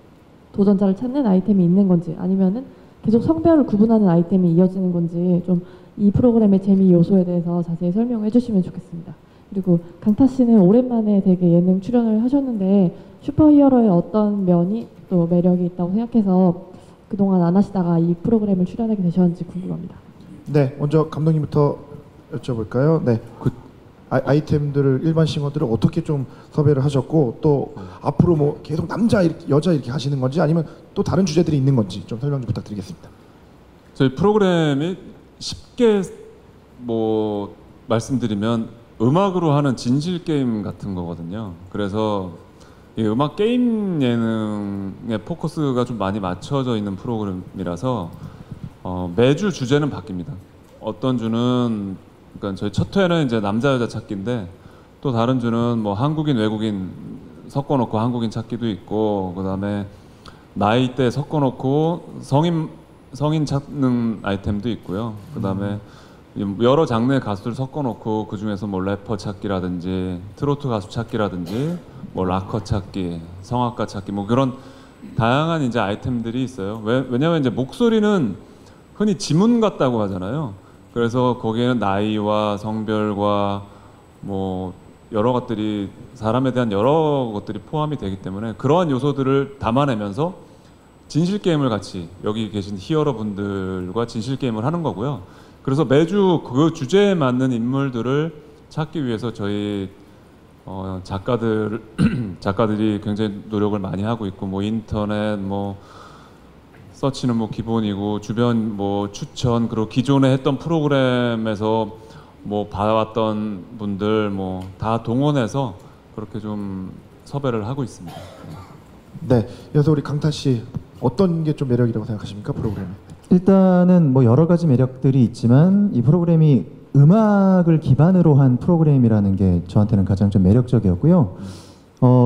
도전자를 찾는 아이템이 있는 건지 아니면은 계속 성별을 구분하는 아이템이 이어지는 건지 좀 이 프로그램의 재미 요소에 대해서 자세히 설명해 주시면 좋겠습니다. 그리고 강타 씨는 오랜만에 되게 예능 출연을 하셨는데 슈퍼히어로의 어떤 면이 또 매력이 있다고 생각해서 그동안 안 하시다가 이 프로그램을 출연하게 되셨는지 궁금합니다. 네, 먼저 감독님부터 여쭤볼까요? 네, 아이템들을 일반 싱어들을 어떻게 좀 섭외를 하셨고 또 앞으로 뭐 계속 남자 여자 이렇게 하시는 건지 아니면 또 다른 주제들이 있는 건지 좀 설명 좀 부탁드리겠습니다. 저희 프로그램이 쉽게 뭐 말씀드리면 음악으로 하는 진실 게임 같은 거거든요. 그래서 이 음악 게임 예능에 포커스가 좀 많이 맞춰져 있는 프로그램이라서 매주 주제는 바뀝니다. 어떤 주는 그러니까 저희 첫 회는 이제 남자 여자 찾기인데 또 다른 주는 뭐 한국인 외국인 섞어놓고 한국인 찾기도 있고 그다음에 나이대 섞어놓고 성인 찾는 아이템도 있고요. 그다음에 여러 장르의 가수들 섞어놓고 그 중에서 뭐 래퍼 찾기라든지 트로트 가수 찾기라든지 뭐 락커 찾기, 성악가 찾기 뭐 그런 다양한 이제 아이템들이 있어요. 왜냐하면 이제 목소리는 흔히 지문 같다고 하잖아요. 그래서 거기에는 나이와 성별과 뭐 여러 것들이 사람에 대한 여러 것들이 포함이 되기 때문에 그러한 요소들을 담아내면서 진실 게임을 같이 여기 계신 히어로 분들과 진실 게임을 하는 거고요. 그래서 매주 그 주제에 맞는 인물들을 찾기 위해서 저희 작가들이 굉장히 노력을 많이 하고 있고 뭐 인터넷 뭐 서치는 뭐 기본이고 주변 뭐 추천 그리고 기존에 했던 프로그램에서 뭐 봐왔던 분들 뭐 다 동원해서 그렇게 좀 섭외를 하고 있습니다. 네, 이어서 우리 강타 씨 어떤 게 좀 매력이라고 생각하십니까 프로그램에? 일단은 뭐 여러 가지 매력들이 있지만 이 프로그램이 음악을 기반으로 한 프로그램이라는 게 저한테는 가장 좀 매력적이었고요.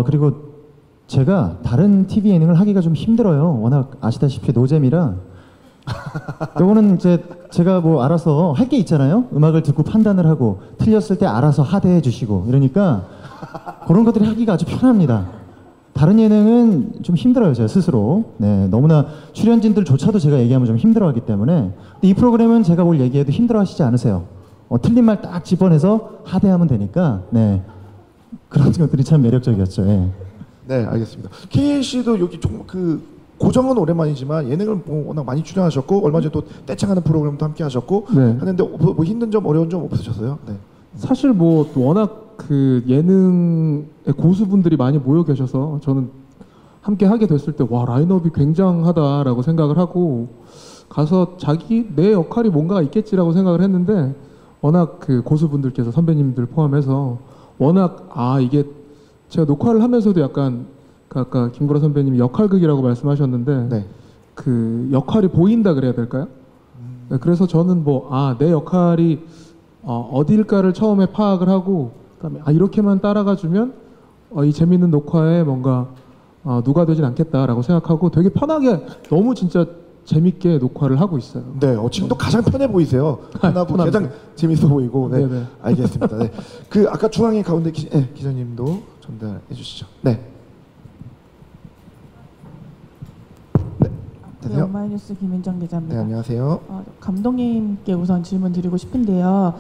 그리고 제가 다른 TV 예능을 하기가 좀 힘들어요. 워낙 아시다시피 노잼이라. 요거는 이제 제가 뭐 알아서 할 게 있잖아요. 음악을 듣고 판단을 하고 틀렸을 때 알아서 하대해 주시고 이러니까 그런 것들이 하기가 아주 편합니다. 다른 예능은 좀 힘들어요, 제가 스스로. 네, 너무나 출연진들조차도 제가 얘기하면 좀 힘들어하기 때문에. 근데 이 프로그램은 제가 뭘 얘기해도 힘들어하시지 않으세요. 틀린 말 딱 집어내서 하대하면 되니까. 네, 그런 것들이 참 매력적이었죠. 예. 네, 알겠습니다. K 씨도 여기 좀 고정은 오랜만이지만 예능을 뭐 워낙 많이 출연하셨고 얼마 전에 또 떼창하는 프로그램도 함께 하셨고 네. 하는데 뭐 힘든 점 어려운 점 없으셨어요? 네. 사실 뭐 워낙 그 예능의 고수분들이 많이 모여 계셔서 저는 함께 하게 됐을 때 와 라인업이 굉장하다라고 생각을 하고 가서 내 역할이 뭔가 있겠지라고 생각을 했는데 워낙 그 고수분들께서 선배님들 포함해서 워낙 이게 제가 녹화를 하면서도 약간 아까 김구라 선배님이 역할극이라고 말씀하셨는데 네. 그 역할이 보인다 그래야 될까요? 네, 그래서 저는 내 역할이 어디일까를 처음에 파악을 하고 그다음에 이렇게만 따라가 주면 이 재밌는 녹화에 뭔가 누가 되진 않겠다라고 생각하고 되게 편하게 너무 진짜 재밌게 녹화를 하고 있어요. 네, 지금도 가장 편해 보이세요. 편하고 가장 재밌어 보이고. 네, 네네. 알겠습니다. 네, 아까 중앙에 가운데 기자님도 전달해 주시죠. 네. 네, 오마이뉴스 김윤정 기자입니다. 네, 안녕하세요. 감독님께 우선 질문 드리고 싶은데요.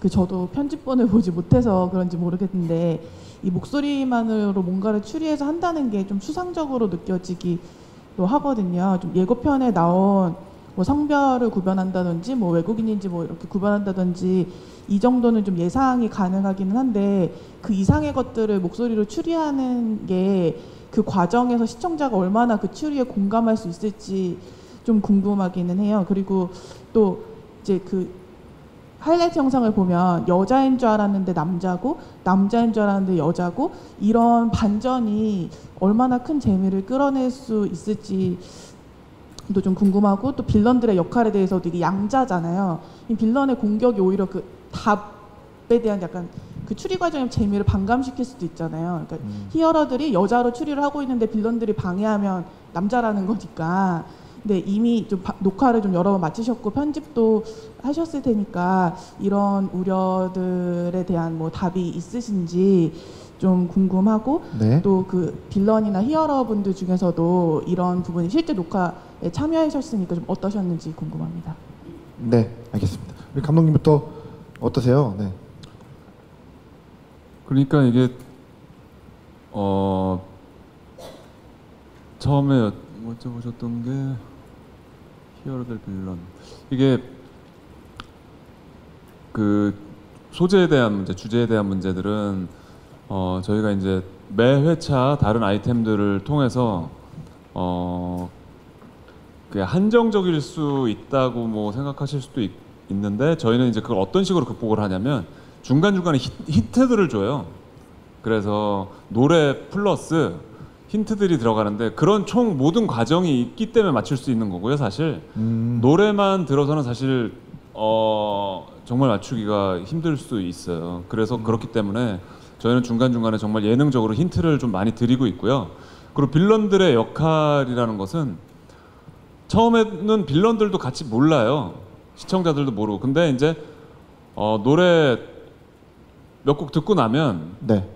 저도 편집본을 보지 못해서 그런지 모르겠는데 이 목소리만으로 뭔가를 추리해서 한다는 게 좀 추상적으로 느껴지기도 하거든요. 좀 예고편에 나온 뭐 성별을 구별한다든지 뭐 외국인인지 뭐 이렇게 구별한다든지 이 정도는 좀 예상이 가능하기는 한데 그 이상의 것들을 목소리로 추리하는 게 그 과정에서 시청자가 얼마나 그 추리에 공감할 수 있을지 좀 궁금하기는 해요. 그리고 또 이제 그 하이라이트 영상을 보면 여자인 줄 알았는데 남자고 남자인 줄 알았는데 여자고 이런 반전이 얼마나 큰 재미를 끌어낼 수 있을지 도 좀 궁금하고 또 빌런들의 역할에 대해서도 이게 양자잖아요. 이 빌런의 공격이 오히려 그 답에 대한 약간 그 추리 과정의 재미를 반감시킬 수도 있잖아요. 그러니까 히어로들이 여자로 추리를 하고 있는데 빌런들이 방해하면 남자라는 거니까. 근데 이미 좀 녹화를 좀 여러 번 마치셨고 편집도 하셨을 테니까 이런 우려들에 대한 뭐 답이 있으신지 좀 궁금하고 네. 또 그 빌런이나 히어로 분들 중에서도 이런 부분이 실제 녹화에 참여하셨으니까 좀 어떠셨는지 궁금합니다. 네, 알겠습니다. 우리 감독님부터 어떠세요? 네. 그러니까 이게 처음에 여쭤보셨던 게 히어로들 빌런 이게 그 소재에 대한 문제, 주제에 대한 문제들은 저희가 이제 매 회차 다른 아이템들을 통해서 그게 한정적일 수 있다고 뭐 생각하실 수도 있는데 저희는 이제 그걸 어떤 식으로 극복을 하냐면 중간중간에 힌트들을 줘요. 그래서 노래 플러스 힌트들이 들어가는데 그런 총 모든 과정이 있기 때문에 맞출 수 있는 거고요. 사실 노래만 들어서는 사실 정말 맞추기가 힘들 수 있어요. 그래서 그렇기 때문에 저희는 중간중간에 정말 예능적으로 힌트를 좀 많이 드리고 있고요. 그리고 빌런들의 역할이라는 것은 처음에는 빌런들도 같이 몰라요. 시청자들도 모르고. 근데 이제 노래 몇 곡 듣고 나면 네.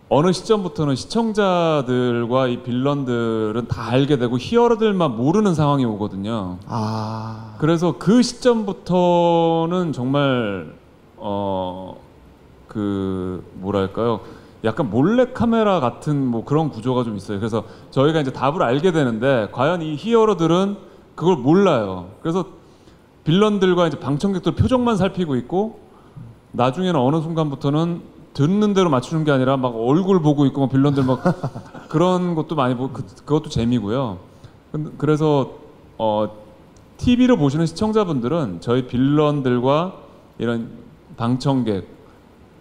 어느 시점부터는 시청자들과 이 빌런들은 다 알게 되고 히어로들만 모르는 상황이 오거든요. 아. 그래서 그 시점부터는 정말 그 뭐랄까요? 약간 몰래카메라 같은 뭐 그런 구조가 좀 있어요. 그래서 저희가 이제 답을 알게 되는데 과연 이 히어로들은 그걸 몰라요. 그래서 빌런들과 이제 방청객들 표정만 살피고 있고 나중에는 어느 순간부터는 듣는 대로 맞추는 게 아니라 막 얼굴 보고 있고 막 빌런들 막 그런 것도 많이 보고 그것도 재미고요. 그래서 TV로 보시는 시청자분들은 저희 빌런들과 이런 방청객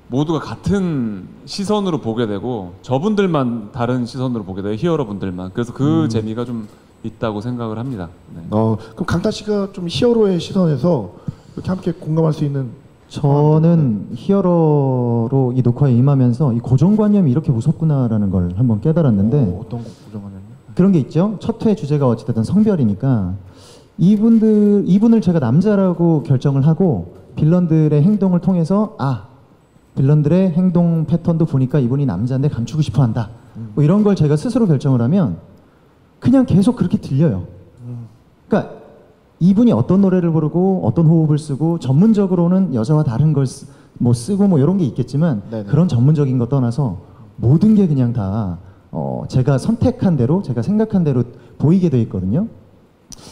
모두가 같은 시선으로 보게 되고 저분들만 다른 시선으로 보게 돼요. 히어로분들만. 그래서 그 재미가 좀 있다고 생각을 합니다. 네. 그럼 강타 씨가 좀 히어로의 시선에서 이렇게 함께 공감할 수 있는 저는 히어로로 이 녹화에 임하면서 이 고정관념이 이렇게 무섭구나라는 걸 한번 깨달았는데 어떤 고정관념이요? 그런 게 있죠. 첫 회 주제가 어찌됐든 성별이니까 이분을 제가 남자라고 결정을 하고 빌런들의 행동을 통해서 빌런들의 행동 패턴도 보니까 이분이 남자인데 감추고 싶어 한다. 뭐 이런 걸 제가 스스로 결정을 하면 그냥 계속 그렇게 들려요. 그러니까 이분이 어떤 노래를 부르고 어떤 호흡을 쓰고 전문적으로는 여자와 다른 걸 쓰고 뭐 이런 게 있겠지만 네네. 그런 전문적인 거 떠나서 모든 게 그냥 다 제가 선택한 대로 제가 생각한 대로 보이게 돼 있거든요.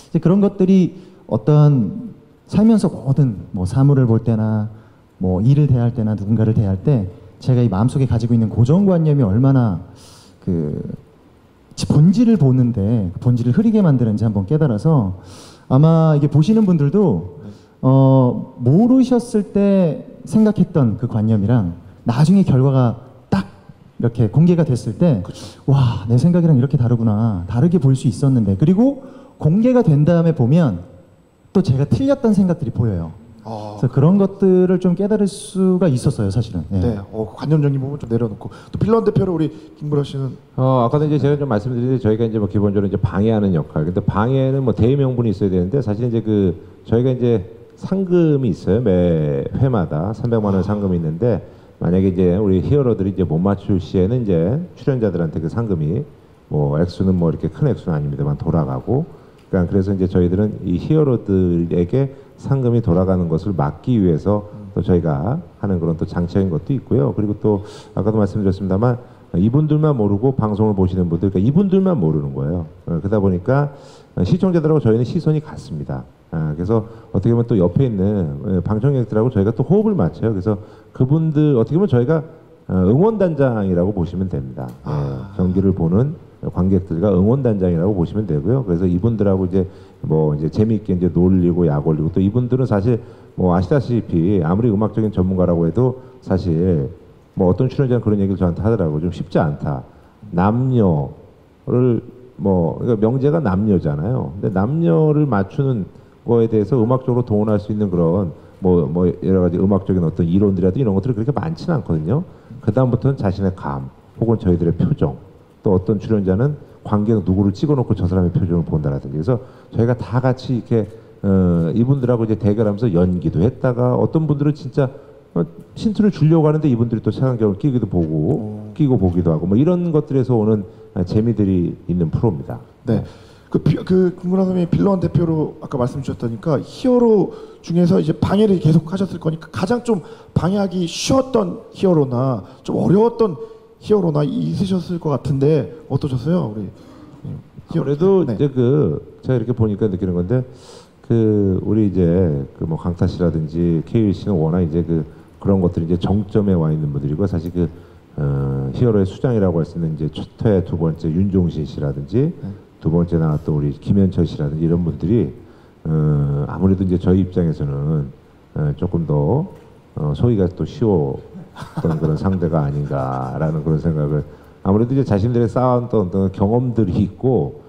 이제 그런 것들이 어떤 살면서 모든 뭐 사물을 볼 때나 뭐 일을 대할 때나 누군가를 대할 때 제가 이 마음속에 가지고 있는 고정관념이 얼마나 그 본질을 보는데 본질을 흐리게 만드는지 한번 깨달아서 아마 이게 보시는 분들도 모르셨을 때 생각했던 그 관념이랑 나중에 결과가 딱 이렇게 공개가 됐을 때 와, 내 생각이랑 이렇게 다르구나. 다르게 볼 수 있었는데. 그리고 공개가 된 다음에 보면 또 제가 틀렸던 생각들이 보여요. 그래서 그런 것들을 좀 깨달을 수가 있었어요, 사실은. 네. 네. 관념적인 부분 좀 내려놓고 또 빌런 대표로 우리 김구라 씨는 아까도 이제 제가 좀 말씀드렸는데 저희가 이제 뭐 기본적으로 이제 방해하는 역할. 근데 방해는 뭐 대의 명분이 있어야 되는데 사실 이제 저희가 이제 상금이 있어요. 매 회마다 300만 원 상금이 있는데 만약에 이제 우리 히어로들이 이제 못 맞출 시에는 이제 출연자들한테 그 상금이 뭐 액수는 뭐 이렇게 큰 액수는 아닙니다만 돌아가고 그러니까 그래서 이제 저희들은 이 히어로들에게 상금이 돌아가는 것을 막기 위해서 또 저희가 하는 그런 또 장치인 것도 있고요. 그리고 또 아까도 말씀드렸습니다만 이분들만 모르고 방송을 보시는 분들, 그러니까 이분들만 모르는 거예요. 그러다 보니까 시청자들하고 저희는 시선이 같습니다. 그래서 어떻게 보면 또 옆에 있는 방청객들하고 저희가 또 호흡을 맞춰요. 그래서 그분들 어떻게 보면 저희가 응원단장이라고 보시면 됩니다. 경기를 보는 관객들과 응원단장이라고 보시면 되고요. 그래서 이분들하고 이제 뭐 이제 재미있게 이제 놀리고 약 올리고 또 이분들은 사실 뭐 아시다시피 아무리 음악적인 전문가라고 해도 사실 뭐 어떤 출연자는 그런 얘기를 저한테 하더라고요. 좀 쉽지 않다. 남녀를 뭐 그러니까 명제가 남녀잖아요. 근데 남녀를 맞추는 거에 대해서 음악적으로 동원할 수 있는 그런 뭐 여러 가지 음악적인 어떤 이론들이라든지 이런 것들이 그렇게 많지는 않거든요. 그 다음부터는 자신의 감 혹은 저희들의 표정 또 어떤 출연자는 관객 누구를 찍어놓고 저 사람의 표정을 본다라든지 그래서 저희가 다 같이 이렇게 이분들하고 이제 대결하면서 연기도 했다가 어떤 분들은 진짜 힌트를 주려고 하는데 이분들이 또 색안경을 끼고 보기도 하고 뭐 이런 것들에서 오는 재미들이 있는 프로입니다. 네. 그 김구라 선생님이 빌런 대표로 아까 말씀 주셨다니까 히어로 중에서 이제 방해를 계속 하셨을 거니까 가장 좀 방해하기 쉬웠던 히어로나 좀 어려웠던 히어로나 있으셨을 것 같은데 어떠셨어요, 우리? 그래도 네. 이제 제가 이렇게 보니까 느끼는 건데 우리 이제 뭐 강타 씨라든지 케이 씨는 워낙 이제 그런 것들이 이제 정점에 와 있는 분들이고 사실 히어로의 수장이라고 할 수 있는 이제 첫 회 두 번째 윤종신 씨라든지 두 번째 나왔던 우리 김현철 씨라든지 이런 분들이 아무래도 이제 저희 입장에서는 조금 더 소위가 또 쉬웠던 그런 상대가 아닌가라는 그런 생각을 아무래도 이제 자신들의 쌓았던 어떤 경험들이 있고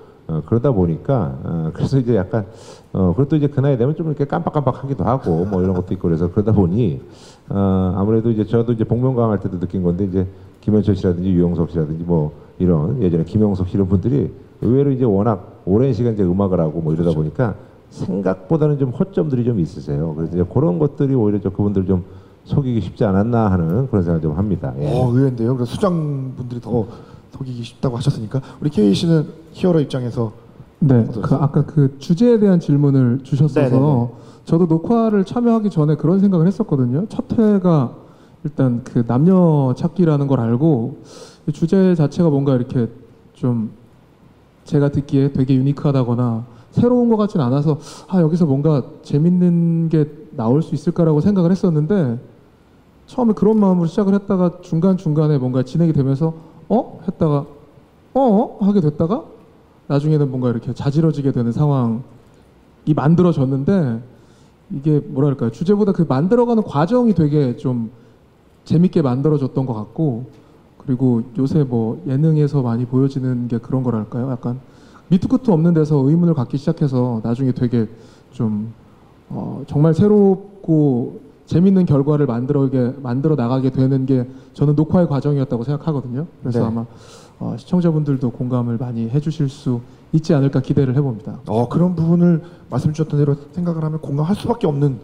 그러다 보니까 그래서 이제 약간 그것도 이제 그 나이 되면 좀 이렇게 깜빡깜빡하기도 하고 뭐 이런 것도 있고 그래서 그러다 보니 아무래도 이제 저도 이제 복면가왕 할 때도 느낀 건데 이제 김현철 씨라든지 유영석 씨라든지 뭐 이런 예전에 김영석 씨 이런 분들이 의외로 이제 워낙 오랜 시간 이제 음악을 하고 뭐 이러다 보니까 생각보다는 좀 허점들이 좀 있으세요. 그래서 이제 그런 것들이 오히려 그분들 좀 속이기 쉽지 않았나 하는 그런 생각 좀 합니다. 예. 의외인데요. 그래서 수장분들이 더 속이기 쉽다고 하셨으니까 우리 케이 씨는 히어로 입장에서 네, 아까 그 주제에 대한 질문을 주셨어서 네네네. 저도 녹화를 참여하기 전에 그런 생각을 했었거든요. 첫 회가 일단 그 남녀 찾기라는 걸 알고 이 주제 자체가 뭔가 이렇게 좀 제가 듣기에 되게 유니크하다거나 새로운 것 같진 않아서 여기서 뭔가 재밌는 게 나올 수 있을까라고 생각을 했었는데 처음에 그런 마음으로 시작을 했다가 중간중간에 뭔가 진행이 되면서 했다가 하게 됐다가 나중에는 뭔가 이렇게 자지러지게 되는 상황이 만들어졌는데 이게 뭐랄까요 주제보다 그 만들어가는 과정이 되게 좀 재밌게 만들어졌던 것 같고 그리고 요새 뭐 예능에서 많이 보여지는 게 그런 거랄까요 약간 밑도 끝도 없는 데서 의문을 갖기 시작해서 나중에 되게 좀 정말 새롭고 재밌는 결과를 만들어 나가게 되는 게 저는 녹화의 과정이었다고 생각하거든요. 그래서 네. 아마 시청자분들도 공감을 많이 해주실 수 있지 않을까 기대를 해봅니다. 그런 부분을 말씀 주셨던 대로 생각을 하면 공감할 수밖에 없는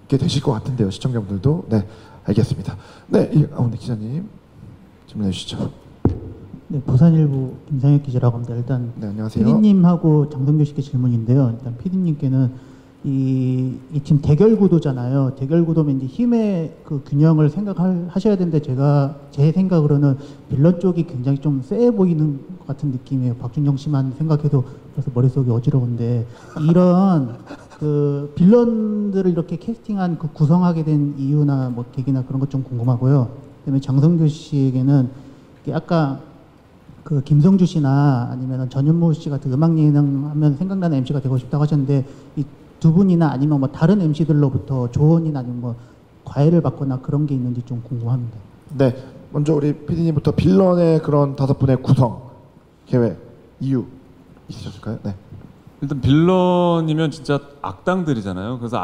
게 되실 것 같은데요, 시청자분들도. 네, 알겠습니다. 네, 네 기자님 질문해 주시죠. 네, 부산일보 김상혁 기자라고 합니다. 일단 네, 안녕하세요. PD님하고 장성규 씨께 질문인데요. 일단 PD님께는 이 지금 대결 구도잖아요. 대결 구도면 이제 힘의 그 균형을 생각하셔야 되는데 제 생각으로는 빌런 쪽이 굉장히 좀 세 보이는 것 같은 느낌이에요. 박준영 씨만 생각해도 벌써 머릿속이 어지러운데 이런 그 빌런들을 이렇게 캐스팅한 그 구성하게 된 이유나 뭐 계기나 그런 것 좀 궁금하고요. 그다음에 장성규 씨에게는 아까 그 김성주 씨나 아니면 전현무 씨 같은 음악 예능 하면 생각나는 MC가 되고 싶다고 하셨는데 이 두 분이나 아니면 뭐 다른 MC들로부터 조언이나 아니면 뭐 과외를 받거나 그런 게 있는지 좀 궁금합니다. 네, 먼저 우리 PD님부터 빌런의 그런 5분의 구성 계획 이유 있으셨을까요? 네. 일단 빌런이면 진짜 악당들이잖아요. 그래서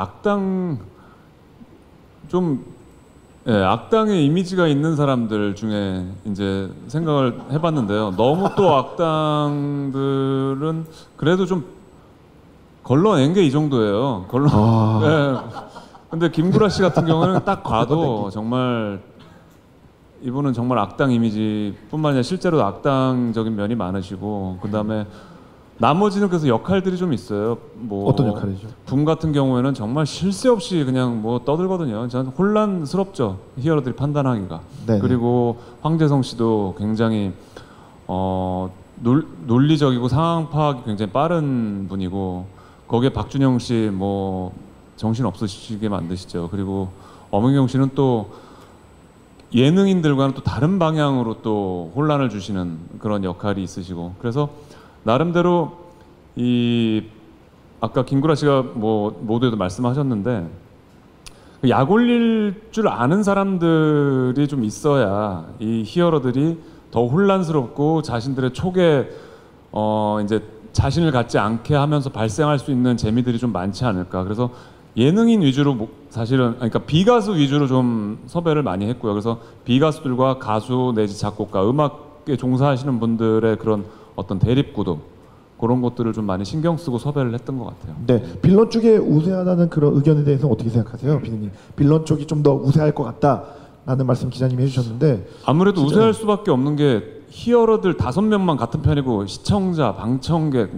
악당의 이미지가 있는 사람들 중에 이제 생각을 해봤는데요. 너무 또 악당들은 그래도 좀 걸러낸 게 이 정도예요. 네. 근데 김구라 씨 같은 경우는 딱 봐도 정말 이분은 정말 악당 이미지뿐만 아니라 실제로 악당적인 면이 많으시고 그다음에 나머지는 그래서 역할들이 좀 있어요. 뭐 어떤 역할이죠? 붐 같은 경우에는 정말 쉴 새 없이 그냥 뭐 떠들거든요. 저는 혼란스럽죠. 히어로들이 판단하기가. 네네. 그리고 황재성 씨도 굉장히 논리적이고 상황 파악이 굉장히 빠른 분이고 거기에 박준영 씨 뭐 정신 없으시게 만드시죠. 그리고 엄은경 씨는 또 예능인들과는 또 다른 방향으로 또 혼란을 주시는 그런 역할이 있으시고, 그래서 나름대로 이 아까 김구라 씨가 뭐 모두에도 말씀하셨는데 약 올릴 줄 아는 사람들이 좀 있어야 이 히어로들이 더 혼란스럽고 자신들의 촉에 이제 자신을 갖지 않게 하면서 발생할 수 있는 재미들이 좀 많지 않을까. 그래서 예능인 위주로 사실은 그러니까 비가수 위주로 좀 섭외를 많이 했고요. 그래서 비가수들과 가수 내지 작곡가, 음악에 종사하시는 분들의 그런 어떤 대립구도 그런 것들을 좀 많이 신경 쓰고 섭외를 했던 것 같아요. 네, 빌런 쪽에 우세하다는 그런 의견에 대해서 어떻게 생각하세요, 비님? 빌런 쪽이 좀 더 우세할 것 같다라는 말씀 기자님이 해주셨는데 아무래도 우세할 수밖에 없는 게 히어로들 5명만 같은 편이고 시청자, 방청객,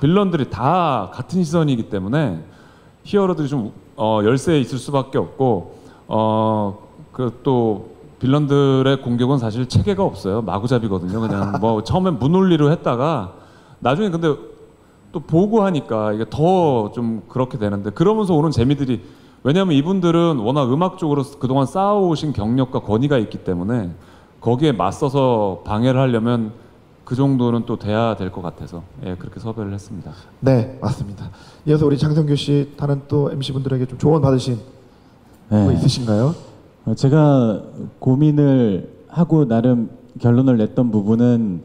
빌런들이 다 같은 시선이기 때문에 히어로들이 좀 열세에 있을 수밖에 없고 그 또 빌런들의 공격은 사실 체계가 없어요. 마구잡이거든요. 그냥 뭐 처음엔 무논리로 했다가 나중에 근데 또 보고 하니까 이게 더 좀 그렇게 되는데 그러면서 오는 재미들이 왜냐하면 이분들은 워낙 음악적으로 그동안 쌓아오신 경력과 권위가 있기 때문에 거기에 맞서서 방해를 하려면 그 정도는 또 돼야 될 것 같아서 예, 그렇게 섭외를 했습니다. 네, 맞습니다. 이어서 우리 장성규 씨 다른 또 MC 분들에게 좀 조언 받으신 거 있으신가요? 제가 고민을 하고 나름 결론을 냈던 부분은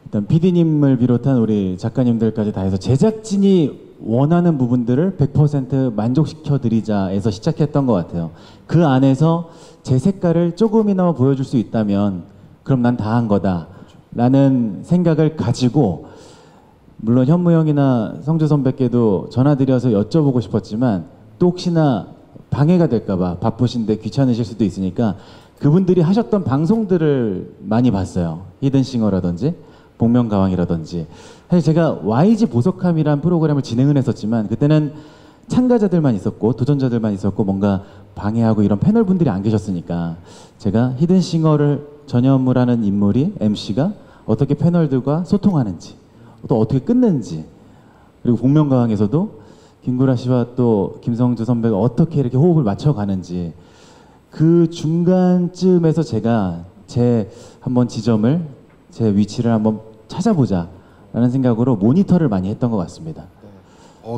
일단 PD님을 비롯한 우리 작가님들까지 다 해서 제작진이 원하는 부분들을 100% 만족시켜드리자에서 시작했던 것 같아요. 그 안에서 제 색깔을 조금이나마 보여줄 수 있다면 그럼 난 다 한 거다 라는 생각을 가지고, 물론 현무 형이나 성주 선배께도 전화드려서 여쭤보고 싶었지만 또 혹시나 방해가 될까봐 바쁘신데 귀찮으실 수도 있으니까 그분들이 하셨던 방송들을 많이 봤어요. 히든싱어라든지 복면가왕이라든지. 사실 제가 YG 보석함이란 프로그램을 진행을 했었지만 그때는 참가자들만 있었고 도전자들만 있었고 뭔가 방해하고 이런 패널분들이 안 계셨으니까 제가 히든싱어를 전현무라는 인물이 MC가 어떻게 패널들과 소통하는지 또 어떻게 끊는지, 그리고 복면가왕에서도 김구라 씨와 또 김성주 선배가 어떻게 이렇게 호흡을 맞춰가는지 그 중간쯤에서 제가 제 한번 지점을, 제 위치를 한번 찾아보자 라는 생각으로 모니터를 많이 했던 것 같습니다.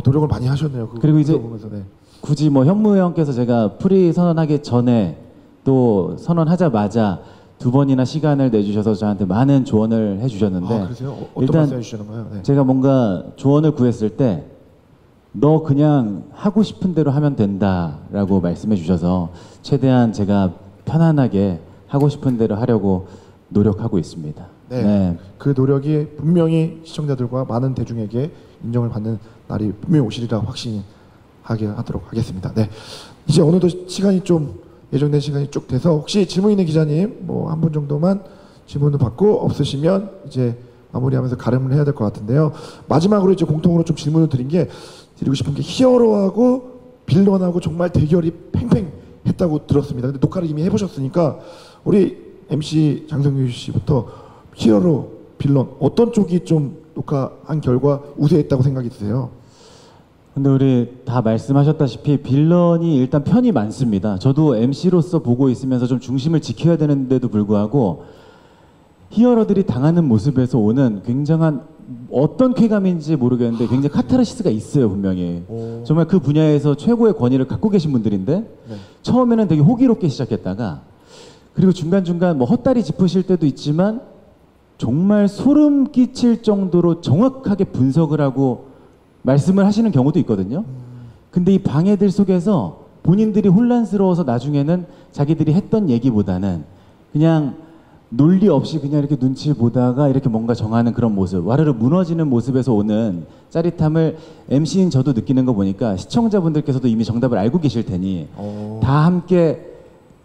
노력을 많이 하셨네요. 그리고 이제 보면서, 네. 굳이 뭐 현무 형께서 제가 프리 선언하기 전에 또 선언하자마자 2번이나 시간을 내주셔서 저한테 많은 조언을 해주셨는데 그러세요? 어떤 일단 말씀 해주셨나요? 네. 제가 뭔가 조언을 구했을 때 너 그냥 하고 싶은 대로 하면 된다라고 말씀해 주셔서 최대한 제가 편안하게 하고 싶은 대로 하려고 노력하고 있습니다. 네. 그 노력이 분명히 시청자들과 많은 대중에게 인정을 받는 날이 분명히 오시리라 확신하게 하도록 하겠습니다. 네. 이제 어느덧 시간이 좀 예정된 시간이 쭉 돼서 혹시 질문 있는 기자님 뭐 한 분 정도만 질문을 받고 없으시면 이제 마무리하면서 가름을 해야 될 것 같은데요. 마지막으로 이제 공통으로 좀 질문을 드리고 싶은 게 히어로하고 빌런하고 정말 대결이 팽팽했다고 들었습니다. 근데 녹화를 이미 해보셨으니까 우리 MC 장성규 씨부터 히어로, 빌런 어떤 쪽이 좀 녹화한 결과 우세했다고 생각이 드세요? 근데 우리 다 말씀하셨다시피 빌런이 일단 편이 많습니다. 저도 MC로서 보고 있으면서 좀 중심을 지켜야 되는데도 불구하고 히어로들이 당하는 모습에서 오는 굉장한 어떤 쾌감인지 모르겠는데 굉장히 카타르시스가 있어요, 분명히. 정말 그 분야에서 최고의 권위를 갖고 계신 분들인데 처음에는 되게 호기롭게 시작했다가 그리고 중간중간 뭐 헛다리 짚으실 때도 있지만 정말 소름 끼칠 정도로 정확하게 분석을 하고 말씀을 하시는 경우도 있거든요. 근데 이 방해들 속에서 본인들이 혼란스러워서 나중에는 자기들이 했던 얘기보다는 그냥 논리 없이 그냥 이렇게 눈치 보다가 이렇게 뭔가 정하는 그런 모습, 와르르 무너지는 모습에서 오는 짜릿함을 MC인 저도 느끼는 거 보니까 시청자분들께서도 이미 정답을 알고 계실 테니 다 함께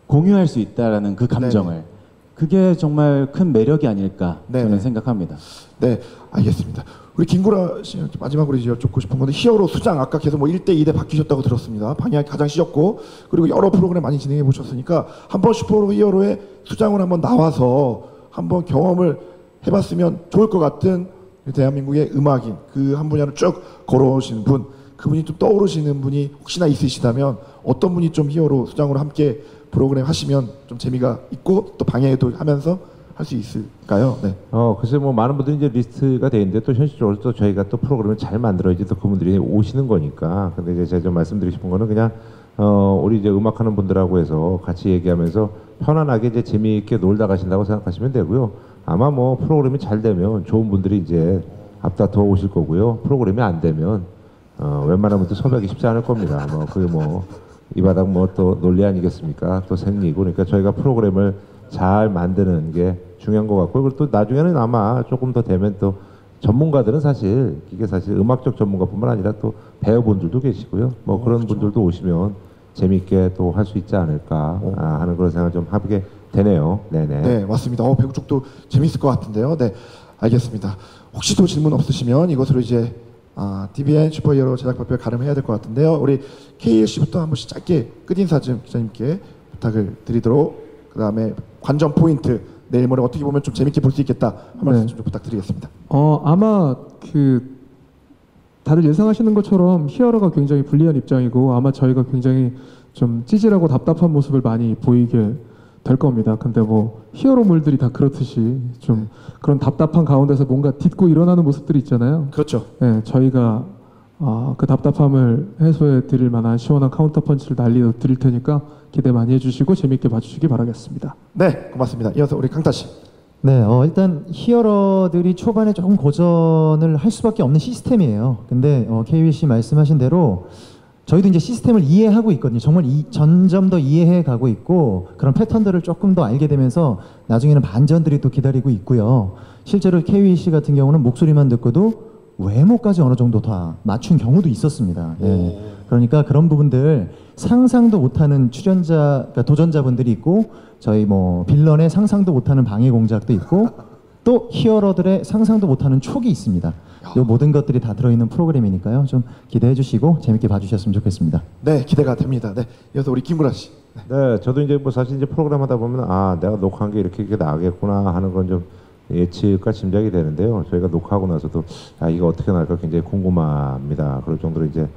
공유할 수 있다라는 그 감정을 네네. 그게 정말 큰 매력이 아닐까 네네. 저는 생각합니다. 네, 알겠습니다. 우리 김구라 씨 마지막으로 이제 여쭙고 싶은 건데 히어로 수장 아까 계속 뭐 1대 2대 바뀌셨다고 들었습니다. 방향이 가장 씌었고 그리고 여러 프로그램 많이 진행해 보셨으니까 한번 슈퍼 히어로의 수장으로 한번 나와서 한번 경험을 해봤으면 좋을 것 같은 대한민국의 음악인 그 한 분야를 쭉 걸어오신 분, 그분이 좀 떠오르시는 분이 혹시나 있으시다면 어떤 분이 좀 히어로 수장으로 함께 프로그램 하시면 좀 재미가 있고 또 방해도 하면서 할 수 있을까요? 네. 글쎄 뭐 많은 분들이 이제 리스트가 돼 있는데 또 현실적으로 또 저희가 또 프로그램을 잘 만들어야지 또 그분들이 오시는 거니까. 근데 이제 제가 좀 말씀드리고 싶은 거는 그냥 우리 이제 음악하는 분들하고 해서 같이 얘기하면서 편안하게 이제 재미있게 놀다 가신다고 생각하시면 되고요. 아마 뭐 프로그램이 잘 되면 좋은 분들이 이제 앞다퉈 오실 거고요. 프로그램이 안 되면 웬만하면 또 섭외하기 쉽지 않을 겁니다. 뭐 그게 뭐 이 바닥 뭐 또 논리 아니겠습니까? 또 생리고. 그러니까 저희가 프로그램을 잘 만드는 게 중요한 것 같고요. 그리고 또 나중에는 아마 조금 더 되면 또 전문가들은 사실 이게 사실 음악적 전문가뿐만 아니라 또 배우분들도 계시고요. 뭐 그런 그렇죠. 분들도 오시면 재미있게 또 할 수 있지 않을까 하는 그런 생각을 좀 하게 되네요. 네네. 네, 맞습니다. 배우 쪽도 재밌을 것 같은데요. 네, 알겠습니다. 혹시 또 질문 없으시면 이것으로 이제 TVN 슈퍼히어로 제작 발표를 가름해야 될 것 같은데요. 우리 KLC부터 한 번씩 짧게 끝인사 좀 기자님께 부탁을 드리도록, 그 다음에 관전 포인트, 내일 모레 어떻게 보면 좀 재밌게 볼 수 있겠다 한 말씀 좀 부탁드리겠습니다. 아마 그 다들 예상하시는 것처럼 히어로가 굉장히 불리한 입장이고 아마 저희가 굉장히 좀 찌질하고 답답한 모습을 많이 보이게 될 겁니다. 근데 뭐 히어로물들이 다 그렇듯이 좀 그런 답답한 가운데서 뭔가 딛고 일어나는 모습들이 있잖아요. 그렇죠. 네, 저희가 그 답답함을 해소해 드릴 만한 시원한 카운터 펀치를 날려 드릴 테니까 기대 많이 해주시고 재밌게 봐주시기 바라겠습니다. 네, 고맙습니다. 이어서 우리 강타 씨. 네, 일단 히어로들이 초반에 조금 고전을 할 수밖에 없는 시스템이에요. 근데 KBC 말씀하신 대로 저희도 이제 시스템을 이해하고 있거든요. 정말 점점 더 이해해 가고 있고 그런 패턴들을 조금 더 알게 되면서 나중에는 반전들이 또 기다리고 있고요. 실제로 KBC 같은 경우는 목소리만 듣고도 외모까지 어느 정도 다 맞춘 경우도 있었습니다. 예. 그러니까 그런 부분들 상상도 못하는 그러니까 도전자분들이 있고 저희 뭐 빌런의 상상도 못하는 방해 공작도 있고 또 히어로들의 상상도 못하는 촉이 있습니다. 이 모든 것들이 다 들어있는 프로그램이니까요. 좀 기대해 주시고 재밌게 봐주셨으면 좋겠습니다. 네, 기대가 됩니다. 네, 이어서 우리 김구라 씨. 네, 저도 이제 뭐 사실 이제 프로그램 하다 보면 내가 녹화한 게 이렇게 나가겠구나 하는 건 좀 예측과 짐작이 되는데요. 저희가 녹화하고 나서도 이거 어떻게 나올까 굉장히 궁금합니다. 그럴 정도로 이제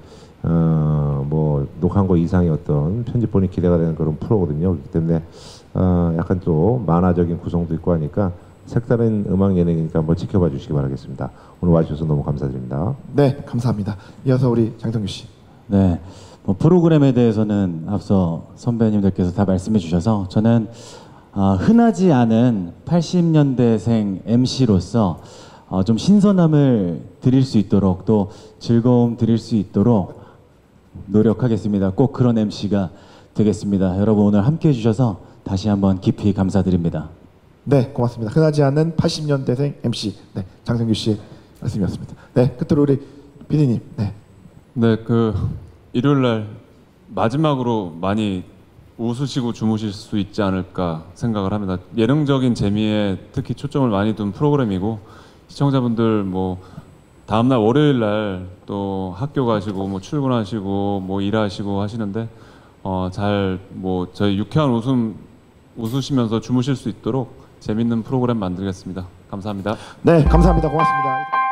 뭐 녹화한 거 이상의 어떤 편집본이 기대가 되는 그런 프로거든요. 그렇기 때문에 약간 또 만화적인 구성도 있고 하니까 색다른 음악 예능이니까 한번 지켜봐 주시기 바라겠습니다. 오늘 와주셔서 너무 감사드립니다. 네, 감사합니다. 이어서 우리 장성규 씨. 네, 뭐 프로그램에 대해서는 앞서 선배님들께서 다 말씀해 주셔서 저는 흔하지 않은 80년대생 MC로서 좀 신선함을 드릴 수 있도록 또 즐거움 드릴 수 있도록 노력하겠습니다. 꼭 그런 MC가 되겠습니다. 여러분 오늘 함께해 주셔서 다시 한번 깊이 감사드립니다. 네, 고맙습니다. 흔하지 않은 80년대생 MC 장성규 씨의 말씀이었습니다. 네, 끝으로 우리 PD님. 네, 그 일요일 날 마지막으로 많이 웃으시고 주무실 수 있지 않을까 생각을 합니다. 예능적인 재미에 특히 초점을 많이 둔 프로그램이고 시청자분들 뭐 다음날 월요일 날 또 학교 가시고 뭐 출근하시고 뭐 일하시고 하시는데 잘 뭐 저희 유쾌한 웃음 웃으시면서 주무실 수 있도록 재밌는 프로그램 만들겠습니다. 감사합니다. 네, 감사합니다. 고맙습니다.